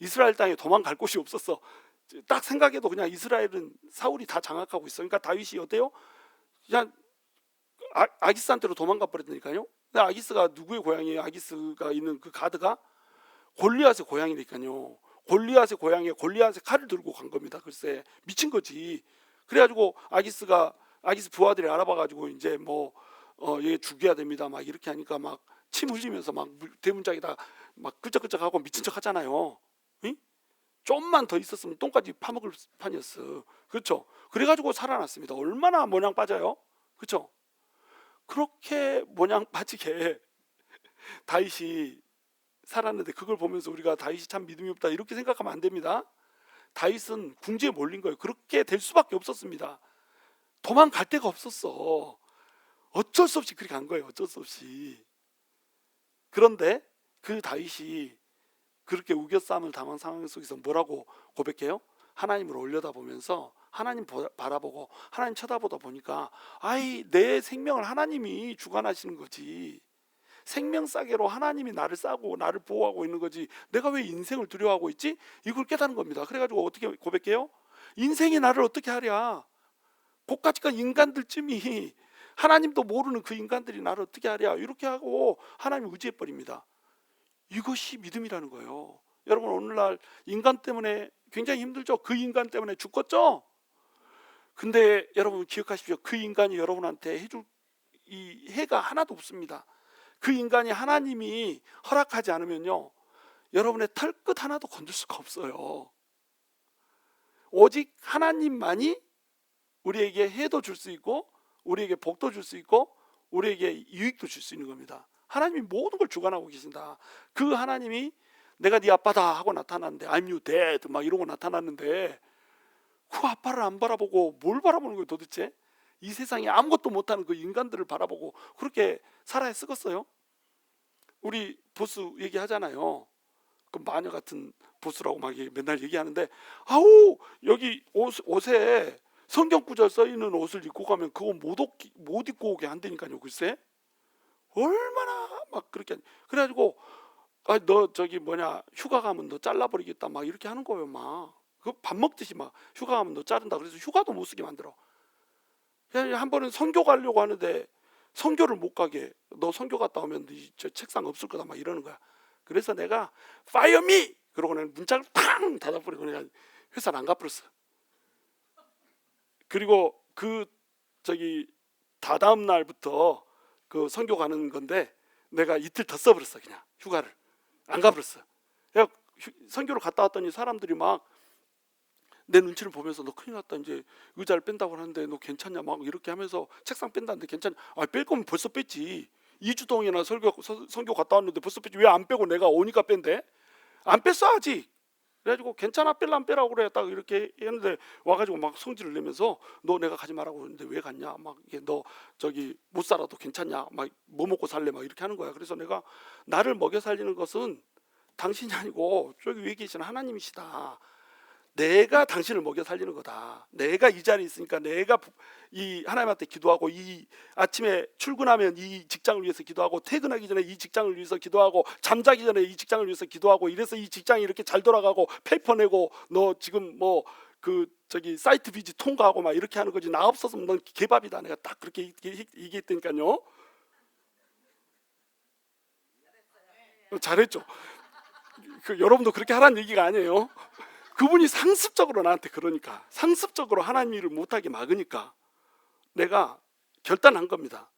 이스라엘 땅에 도망갈 곳이 없었어. 딱 생각해도 그냥 이스라엘은 사울이 다 장악하고 있어. 그러니까 다윗이 어때요? 그냥 아기스한테로 도망가 버렸다니까요. 근데 아기스가 누구의 고향이에요? 아기스가 있는 그 가드가 골리앗의 고향이니까요. 골리앗의 고향에 골리앗의 칼을 들고 간 겁니다. 글쎄 미친 거지. 그래가지고 아기스 부하들이 알아봐가지고 이제 얘 죽여야 됩니다. 막 이렇게 하니까 막 침 흘리면서 막 대문짝에다 막 끄적끄적하고 미친 척 하잖아요. 응? 좀만 더 있었으면 똥까지 파먹을 판이었어. 그렇죠? 그래가지고 살아났습니다. 얼마나 모냥 빠져요? 그렇죠? 그렇게 모냥 빠지게 다윗이 살았는데 그걸 보면서 우리가 다윗이 참 믿음이 없다 이렇게 생각하면 안 됩니다. 다윗은 궁지에 몰린 거예요. 그렇게 될 수밖에 없었습니다. 도망갈 데가 없었어. 어쩔 수 없이 그렇게 간 거예요. 어쩔 수 없이. 그런데 그 다윗이 그렇게 우겨싸움을 당한 상황 속에서 뭐라고 고백해요? 하나님을 올려다보면서 하나님 바라보고 하나님 쳐다보다 보니까 내 생명을 하나님이 주관하시는 거지. 생명싸개로 하나님이 나를 싸고 나를 보호하고 있는 거지. 내가 왜 인생을 두려워하고 있지? 이걸 깨닫는 겁니다. 그래가지고 어떻게 고백해요? 인생이 나를 어떻게 하랴? 고까지가 인간들쯤이 하나님도 모르는 그 인간들이 나를 어떻게 하랴? 이렇게 하고 하나님을 의지해버립니다. 이것이 믿음이라는 거예요. 여러분 오늘날 인간 때문에 굉장히 힘들죠. 그 인간 때문에 죽겠죠. 근데 여러분 기억하십시오. 그 인간이 여러분한테 해줄 이 해가 하나도 없습니다. 그 인간이 하나님이 허락하지 않으면요, 여러분의 털끝 하나도 건들 수가 없어요. 오직 하나님만이 우리에게 해도 줄 수 있고 우리에게 복도 줄 수 있고 우리에게 유익도 줄 수 있는 겁니다. 하나님이 모든 걸 주관하고 계신다. 그 하나님이 내가 네 아빠다 하고 나타났는데 I'm your dad 막 이러고 나타났는데 그 아빠를 안 바라보고 뭘 바라보는 거예요 도대체? 이 세상에 아무것도 못하는 그 인간들을 바라보고 그렇게 살아야 쓰겠어요? 우리 보스 얘기하잖아요. 그 마녀 같은 보스라고 막 맨날 얘기하는데 여기 옷에 성경 구절 써 있는 옷을 입고 가면 그거 못 입고 오게 한다니까요. 글쎄 얼마나 막 그렇게 그래가지고 너 저기 휴가 가면 너 잘라버리겠다 막 이렇게 하는 거예요. 막 그 밥 먹듯이 막 휴가 가면 너 자른다 그래서 휴가도 못 쓰게 만들어. 한 번은 선교 가려고 하는데 선교를 못 가게, 너 선교 갔다 오면 저 책상 없을 거다 막 이러는 거야. 그래서 내가 fire me 그러고 내가 문짝을 팡 닫아버리고 내가 회사를 안 가버렸어. 그리고 다다음 날부터 그 선교 가는 건데 내가 이틀 더 써버렸어. 그냥 휴가를 안 가버렸어. 내가 선교를 갔다 왔더니 사람들이 막 내 눈치를 보면서 너 큰일 났다, 이제 의자를 뺀다고 하는데 너 괜찮냐 막 이렇게 하면서 책상 뺀다는데 괜찮냐? 뺄 거면 벌써 뺐지. 2주 동안이나 선교 갔다 왔는데 벌써 뺐지. 왜 안 빼고 내가 오니까 뺀대? 안 뺐어 아직. 그래가지고 괜찮아, 뺄라 안 빼라고 그래 딱 이렇게 했는데 와가지고 막 성질을 내면서 너 내가 가지 말라고 그러는데 왜 갔냐, 막 너 저기 못 살아도 괜찮냐, 막 뭐 먹고 살래 막 이렇게 하는 거야. 그래서 내가 나를 먹여 살리는 것은 당신이 아니고 저기 위에 계신 하나님이시다. 내가 당신을 먹여 살리는 거다. 내가 이 자리에 있으니까 내가 이 하나님한테 기도하고, 이 아침에 출근하면 이 직장을 위해서 기도하고, 퇴근하기 전에 이 직장을 위해서 기도하고, 잠자기 전에 이 직장을 위해서 기도하고, 이래서 이 직장이 이렇게 잘 돌아가고 페이퍼 내고, 너 지금 뭐 그 저기 사이트 비지 통과하고 막 이렇게 하는 거지. 나 없었으면 넌 개밥이다. 내가 딱 그렇게 얘기했다니까요. 잘했죠. 여러분도 그렇게 하라는 얘기가 아니에요. 그분이 상습적으로 나한테, 그러니까 상습적으로 하나님 일을 못하게 막으니까 내가 결단한 겁니다.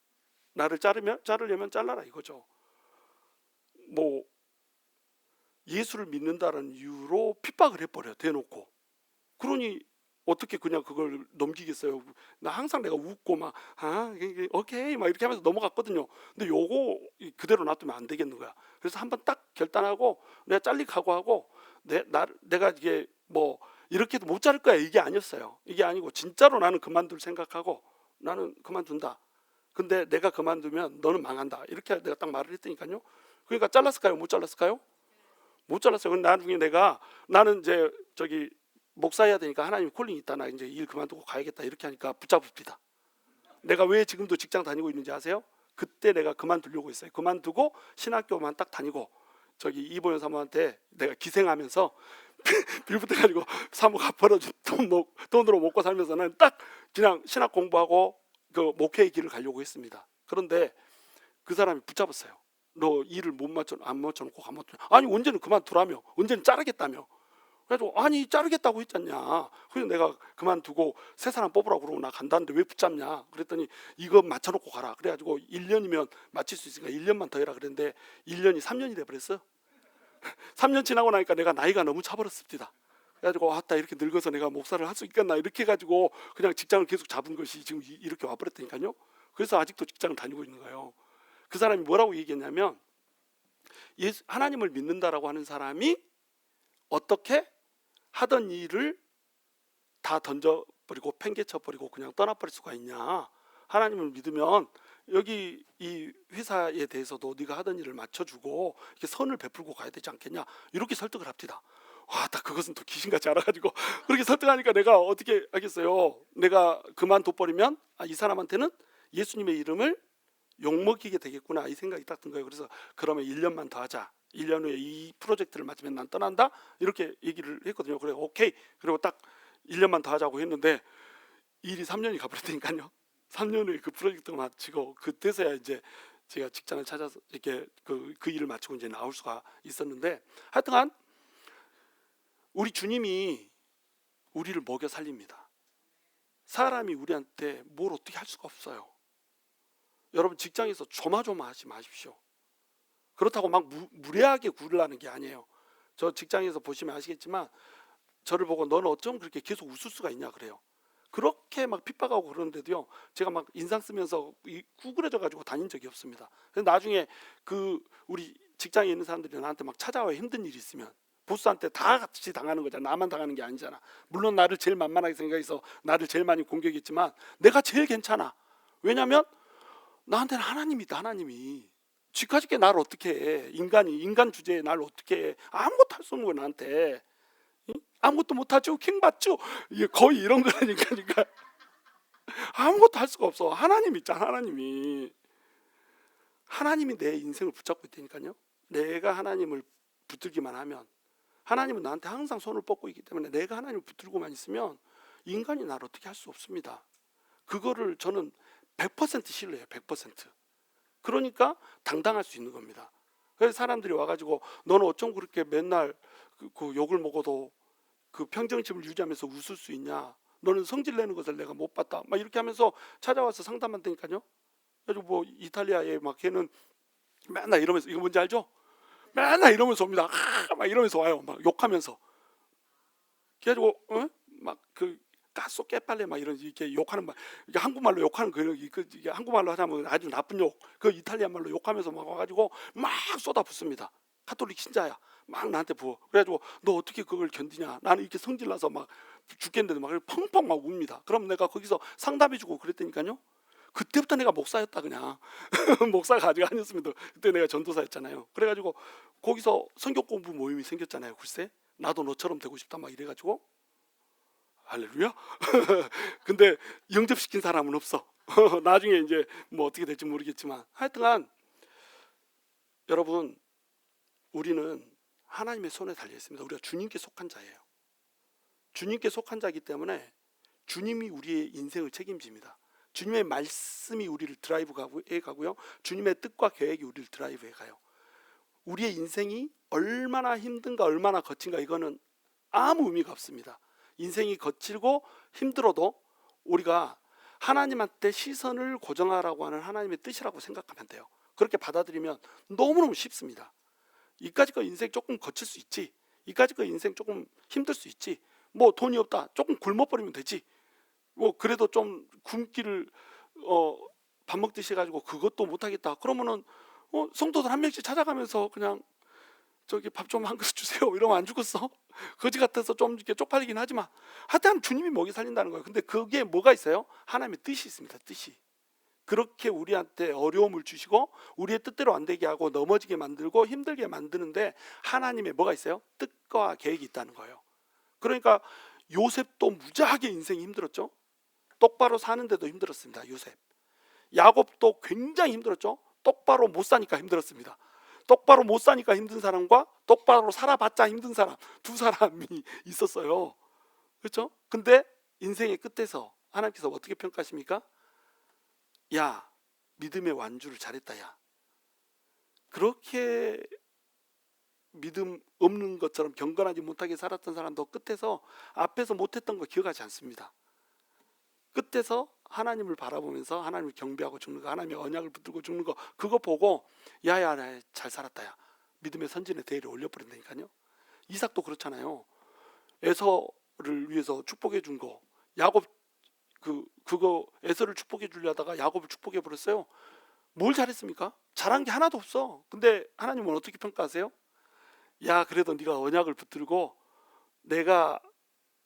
나를 자르려면 잘라라 이거죠. 뭐 예수를 믿는다는 이유로 핍박을 해버려, 대놓고. 그러니 어떻게 그냥 그걸 넘기겠어요. 나 항상 내가 웃고 막 오케이 막 이렇게 하면서 넘어갔거든요. 근데 요거 그대로 놔두면 안 되겠는 거야. 그래서 한번 딱 결단하고 내가 잘리 각오하고, 내가 이게 뭐 이렇게도 못 자를 거야 이게 아니었어요. 이게 아니고 진짜로 나는 그만둘 생각하고 나는 그만둔다. 근데 내가 그만두면 너는 망한다. 이렇게 내가 딱 말을 했더니까요. 그러니까 잘랐을까요? 못 잘랐을까요? 못 잘랐어요. 근데 나중에 나는 이제 저기 목사해야 되니까 하나님 콜링이 있다. 나 이제 일 그만두고 가야겠다. 이렇게 하니까 붙잡읍니다. 내가 왜 지금도 직장 다니고 있는지 아세요? 그때 내가 그만두려고 했어요. 그만두고 신학교만 딱 다니고, 저기 이보현 사모한테 내가 기생하면서 빌붙어가지고 사모 갚아준 돈으로 먹고 살면서는 딱 그냥 신학 공부하고 그 목회의 길을 가려고 했습니다. 그런데 그 사람이 붙잡았어요. 너 일을 안 맞춰놓고 가면 아니 언제는 그만두라며, 언제는 자르겠다며. 그래가지고 아니 자르겠다고 했잖냐. 그래서 내가 그만두고 새 사람 뽑으라고 그러고 나 간다는데 왜 붙잡냐. 그랬더니 이거 맞춰놓고 가라. 그래가지고 1년이면 맞출 수 있으니까 1년만 더 해라 그랬는데 1년이 3년이 돼버렸어. 3년 지나고 나니까 내가 나이가 너무 차버렸습니다. 그래가지고 아따 이렇게 늙어서 내가 목사를 할 수 있겠나 이렇게 해가지고 그냥 직장을 계속 잡은 것이 지금 이렇게 와버렸다니까요. 그래서 아직도 직장을 다니고 있는 거예요. 그 사람이 뭐라고 얘기했냐면, 하나님을 믿는다라고 하는 사람이 어떻게 하던 일을 다 던져버리고 팽개쳐버리고 그냥 떠나버릴 수가 있냐. 하나님을 믿으면 여기 이 회사에 대해서도 네가 하던 일을 맞춰주고 이렇게 선을 베풀고 가야 되지 않겠냐. 이렇게 설득을 합니다. 와, 딱 그것은 또 귀신같이 알아가지고 그렇게 설득하니까 내가 어떻게 하겠어요. 내가 그만둬버리면 이 사람한테는 예수님의 이름을 욕먹이게 되겠구나 이 생각이 딱 든 거예요. 그래서 그러면 1년만 더 하자. 1년 후에 이 프로젝트를 마치면 난 떠난다. 이렇게 얘기를 했거든요. 그래 오케이. 그리고 딱 1년만 더 하자고 했는데 일이 3년이 가버렸다니까요. 3년 후에 그 프로젝트가 마치고 그때서야 이제 제가 직장을 찾아서 이렇게 그 일을 마치고 이제 나올 수가 있었는데, 하여튼간 우리 주님이 우리를 먹여 살립니다. 사람이 우리한테 뭘 어떻게 할 수가 없어요. 여러분 직장에서 조마조마하지 마십시오. 그렇다고 막 무례하게 굴으라는 게 아니에요. 저 직장에서 보시면 아시겠지만 저를 보고 너는 어쩜 그렇게 계속 웃을 수가 있냐 그래요. 그렇게 막 핍박하고 그러는데도요, 제가 막 인상 쓰면서 구부러져 가지고 다닌 적이 없습니다. 그래서 나중에 그 우리 직장에 있는 사람들이 나한테 막 찾아와 힘든 일이 있으면 보스한테 다 같이 당하는 거잖아. 나만 당하는 게 아니잖아. 물론 나를 제일 만만하게 생각해서 나를 제일 많이 공격했지만 내가 제일 괜찮아. 왜냐하면 나한테는 하나님이 있다. 하나님이 쥐까짓게 나를 어떻게 해. 인간 주제에 나를 어떻게 해. 아무것도 할 수 없는 거야 나한테. 아무것도 못하죠. 킹받죠. 이게 거의 이런 거라니까. 그러니까 아무것도 할 수가 없어. 하나님 있잖아. 하나님이 내 인생을 붙잡고 있다니까요. 내가 하나님을 붙들기만 하면, 하나님은 나한테 항상 손을 뻗고 있기 때문에 내가 하나님을 붙들고만 있으면 인간이 나를 어떻게 할 수 없습니다. 그거를 저는 100% 신뢰해요. 100%. 그러니까 당당할 수 있는 겁니다. 그래서 사람들이 와가지고 너는 어쩜 그렇게 맨날 그 욕을 먹어도 그 평정심을 유지하면서 웃을 수 있냐. 너는 성질 내는 것을 내가 못 봤다. 막 이렇게 하면서 찾아와서 상담한다니까요. 그래서 뭐 이탈리아에 막 걔는 맨날 이러면서, 이거 뭔지 알죠? 맨날 이러면서 옵니다. 막 이러면서 와요. 막 욕하면서. 그래가지고 막 그 가소 깨빨래 막 이런 이렇게 욕하는 말, 이게 한국말로 욕하는 이게 한국말로 하자면 아주 나쁜 욕, 그 이탈리아 말로 욕하면서 막 와가지고 막 쏟아붓습니다. 카톨릭 신자야. 막 나한테 부어. 그래가지고 너 어떻게 그걸 견디냐. 나는 이렇게 성질나서 막 죽겠는데도 막 펑펑 막 웁니다. 그럼 내가 거기서 상담해주고 그랬다니까요. 그때부터 내가 목사였다 그냥. 목사가 아직 아니었습니다. 그때 내가 전도사였잖아요. 그래가지고 거기서 성경 공부 모임이 생겼잖아요. 글쎄 나도 너처럼 되고 싶다 막 이래가지고 할렐루야. 근데 영접시킨 사람은 없어. 나중에 이제 뭐 어떻게 될지 모르겠지만 하여튼간 여러분, 우리는 하나님의 손에 달려 있습니다. 우리가 주님께 속한 자예요. 주님께 속한 자이기 때문에 주님이 우리의 인생을 책임집니다. 주님의 말씀이 우리를 드라이브해 가고요. 주님의 뜻과 계획이 우리를 드라이브해 가요. 우리의 인생이 얼마나 힘든가 얼마나 거친가 이거는 아무 의미가 없습니다. 인생이 거칠고 힘들어도 우리가 하나님한테 시선을 고정하라고 하는 하나님의 뜻이라고 생각하면 돼요. 그렇게 받아들이면 너무너무 쉽습니다. 이까짓 거 인생 조금 거칠 수 있지, 이까짓 거 인생 조금 힘들 수 있지, 뭐 돈이 없다 조금 굶어버리면 되지, 뭐 그래도 좀 굶기를 밥 먹듯이 해가지고 그것도 못하겠다 그러면은 성도들 한 명씩 찾아가면서 그냥 저기 밥 좀 한 그릇 주세요 이러면 안 죽었어? 거지 같아서 좀 이렇게 쪽팔리긴 하지만 하여튼 주님이 먹이 살린다는 거예요. 근데 그게 뭐가 있어요? 하나님의 뜻이 있습니다. 뜻이. 그렇게 우리한테 어려움을 주시고 우리의 뜻대로 안 되게 하고 넘어지게 만들고 힘들게 만드는데 하나님의 뭐가 있어요? 뜻과 계획이 있다는 거예요. 그러니까 요셉도 무지하게 인생이 힘들었죠. 똑바로 사는데도 힘들었습니다. 요셉. 야곱도 굉장히 힘들었죠. 똑바로 못 사니까 힘들었습니다. 똑바로 못 사니까 힘든 사람과 똑바로 살아봤자 힘든 사람, 두 사람이 있었어요. 그렇죠? 근데 인생의 끝에서 하나님께서 어떻게 평가하십니까? 야, 믿음의 완주를 잘했다. 야, 그렇게 믿음 없는 것처럼 경건하지 못하게 살았던 사람도 끝에서 앞에서 못했던 거 기억하지 않습니다. 끝에서 하나님을 바라보면서 하나님을 경배하고 죽는 거, 하나님의 언약을 붙들고 죽는 거, 그거 보고 야야 잘 살았다. 야, 믿음의 선진의 대의를 올려버린다니까요. 이삭도 그렇잖아요. 에서를 위해서 축복해 준 거, 야곱 그거 에서를 축복해 주려다가 야곱을 축복해 버렸어요. 뭘 잘했습니까? 잘한 게 하나도 없어. 근데 하나님은 어떻게 평가하세요? 야, 그래도 네가 언약을 붙들고 내가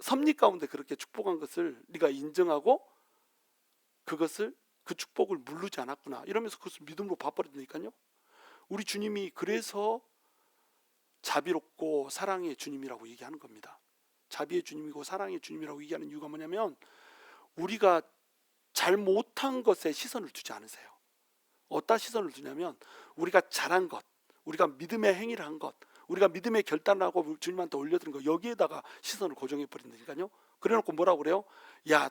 섭리 가운데 그렇게 축복한 것을 네가 인정하고 그것을 그 축복을 물르지 않았구나 이러면서 그것을 믿음으로 봐버린다니까요. 우리 주님이 그래서 자비롭고 사랑의 주님이라고 얘기하는 겁니다. 자비의 주님이고 사랑의 주님이라고 얘기하는 이유가 뭐냐면 우리가 잘 못한 것에 시선을 두지 않으세요. 어디다 시선을 두냐면 우리가 잘한 것, 우리가 믿음의 행위를 한 것, 우리가 믿음의 결단을 하고 주님한테 올려드린 거, 여기에다가 시선을 고정해 버린다니까요. 그래놓고 뭐라고 그래요? 야,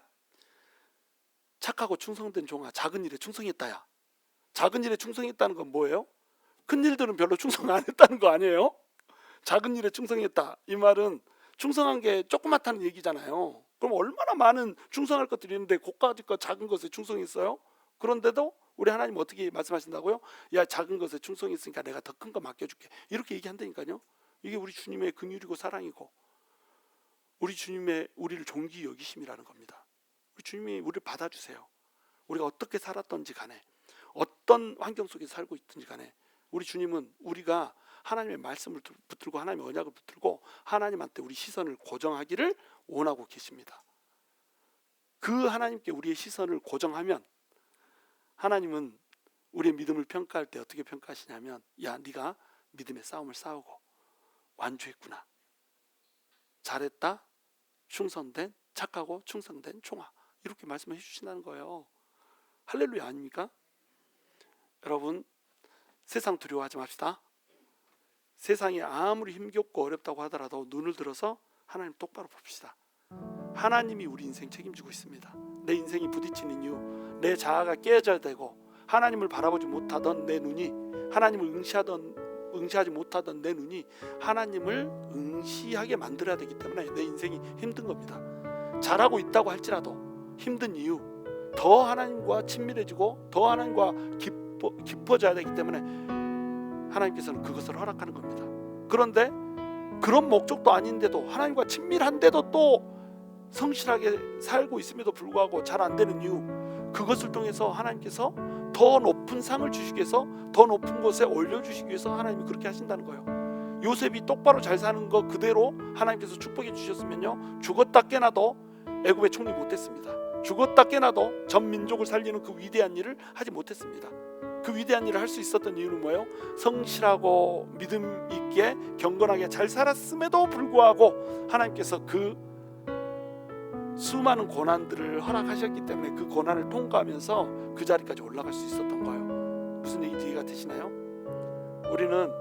착하고 충성된 종아, 작은 일에 충성했다. 야, 작은 일에 충성했다는 건 뭐예요? 큰 일들은 별로 충성 안 했다는 거 아니에요? 작은 일에 충성했다, 이 말은 충성한 게 조그맣다는 얘기잖아요. 그럼 얼마나 많은 충성할 것들이 있는데 그까짓 것 작은 것에 충성했어요? 그런데도 우리 하나님 어떻게 말씀하신다고요? 야, 작은 것에 충성했으니까 내가 더 큰 거 맡겨줄게, 이렇게 얘기한다니까요. 이게 우리 주님의 긍휼이고 사랑이고 우리 주님의 우리를 존귀 여기심이라는 겁니다. 우리 주님이 우리를 받아주세요. 우리가 어떻게 살았던지 간에 어떤 환경 속에서 살고 있든지 간에 우리 주님은 우리가 하나님의 말씀을 붙들고 하나님의 언약을 붙들고 하나님한테 우리 시선을 고정하기를 원하고 계십니다. 그 하나님께 우리의 시선을 고정하면 하나님은 우리의 믿음을 평가할 때 어떻게 평가하시냐면 야, 네가 믿음의 싸움을 싸우고 완주했구나, 잘했다, 충성된, 착하고 충성된 총아, 이렇게 말씀해 주신다는 거예요. 할렐루야 아닙니까? 여러분, 세상 두려워하지 맙시다. 세상이 아무리 힘겹고 어렵다고 하더라도 눈을 들어서 하나님 똑바로 봅시다. 하나님이 우리 인생 책임지고 있습니다. 내 인생이 부딪히는 이유, 내 자아가 깨져야 되고 하나님을 바라보지 못하던 내 눈이, 하나님을 응시하지 못하던 내 눈이 하나님을 응시하게 만들어야 되기 때문에 내 인생이 힘든 겁니다. 잘하고 있다고 할지라도 힘든 이유, 더 하나님과 친밀해지고 더 하나님과 깊어져야 되기 때문에 하나님께서는 그것을 허락하는 겁니다. 그런데 그런 목적도 아닌데도 하나님과 친밀한데도 또 성실하게 살고 있음에도 불구하고 잘 안 되는 이유, 그것을 통해서 하나님께서 더 높은 상을 주시기 위해서, 더 높은 곳에 올려주시기 위해서 하나님이 그렇게 하신다는 거예요. 요셉이 똑바로 잘 사는 거 그대로 하나님께서 축복해 주셨으면요, 죽었다 깨나도 애굽의 총리 못했습니다. 죽었다 깨나도 전 민족을 살리는 그 위대한 일을 하지 못했습니다. 그 위대한 일을 할 수 있었던 이유는 뭐예요? 성실하고 믿음 있게 경건하게 잘 살았음에도 불구하고 하나님께서 그 수많은 고난들을 허락하셨기 때문에 그 고난을 통과하면서 그 자리까지 올라갈 수 있었던 거예요. 무슨 얘기 이해가 되시나요? 우리는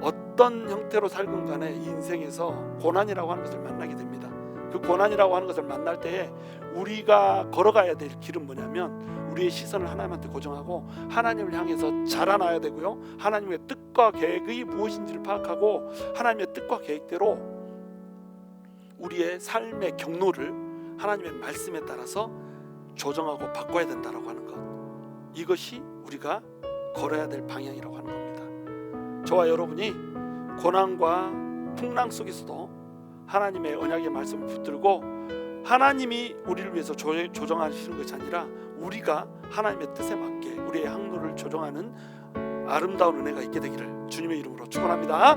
어떤 형태로 살건 간에 이 인생에서 고난이라고 하는 것을 만나게 됩니다. 그 고난이라고 하는 것을 만날 때에 우리가 걸어가야 될 길은 뭐냐면 우리의 시선을 하나님한테 고정하고 하나님을 향해서 자라나야 되고요, 하나님의 뜻과 계획이 무엇인지를 파악하고 하나님의 뜻과 계획대로 우리의 삶의 경로를 하나님의 말씀에 따라서 조정하고 바꿔야 된다라고 하는 것, 이것이 우리가 걸어야 될 방향이라고 하는 겁니다. 저와 여러분이 고난과 풍랑 속에서도 하나님의 언약의 말씀을 붙들고 하나님이 우리를 위해서 조정하시는 것이 아니라 우리가 하나님의 뜻에 맞게 우리의 항로를 조정하는 아름다운 은혜가 있게 되기를 주님의 이름으로 축원합니다.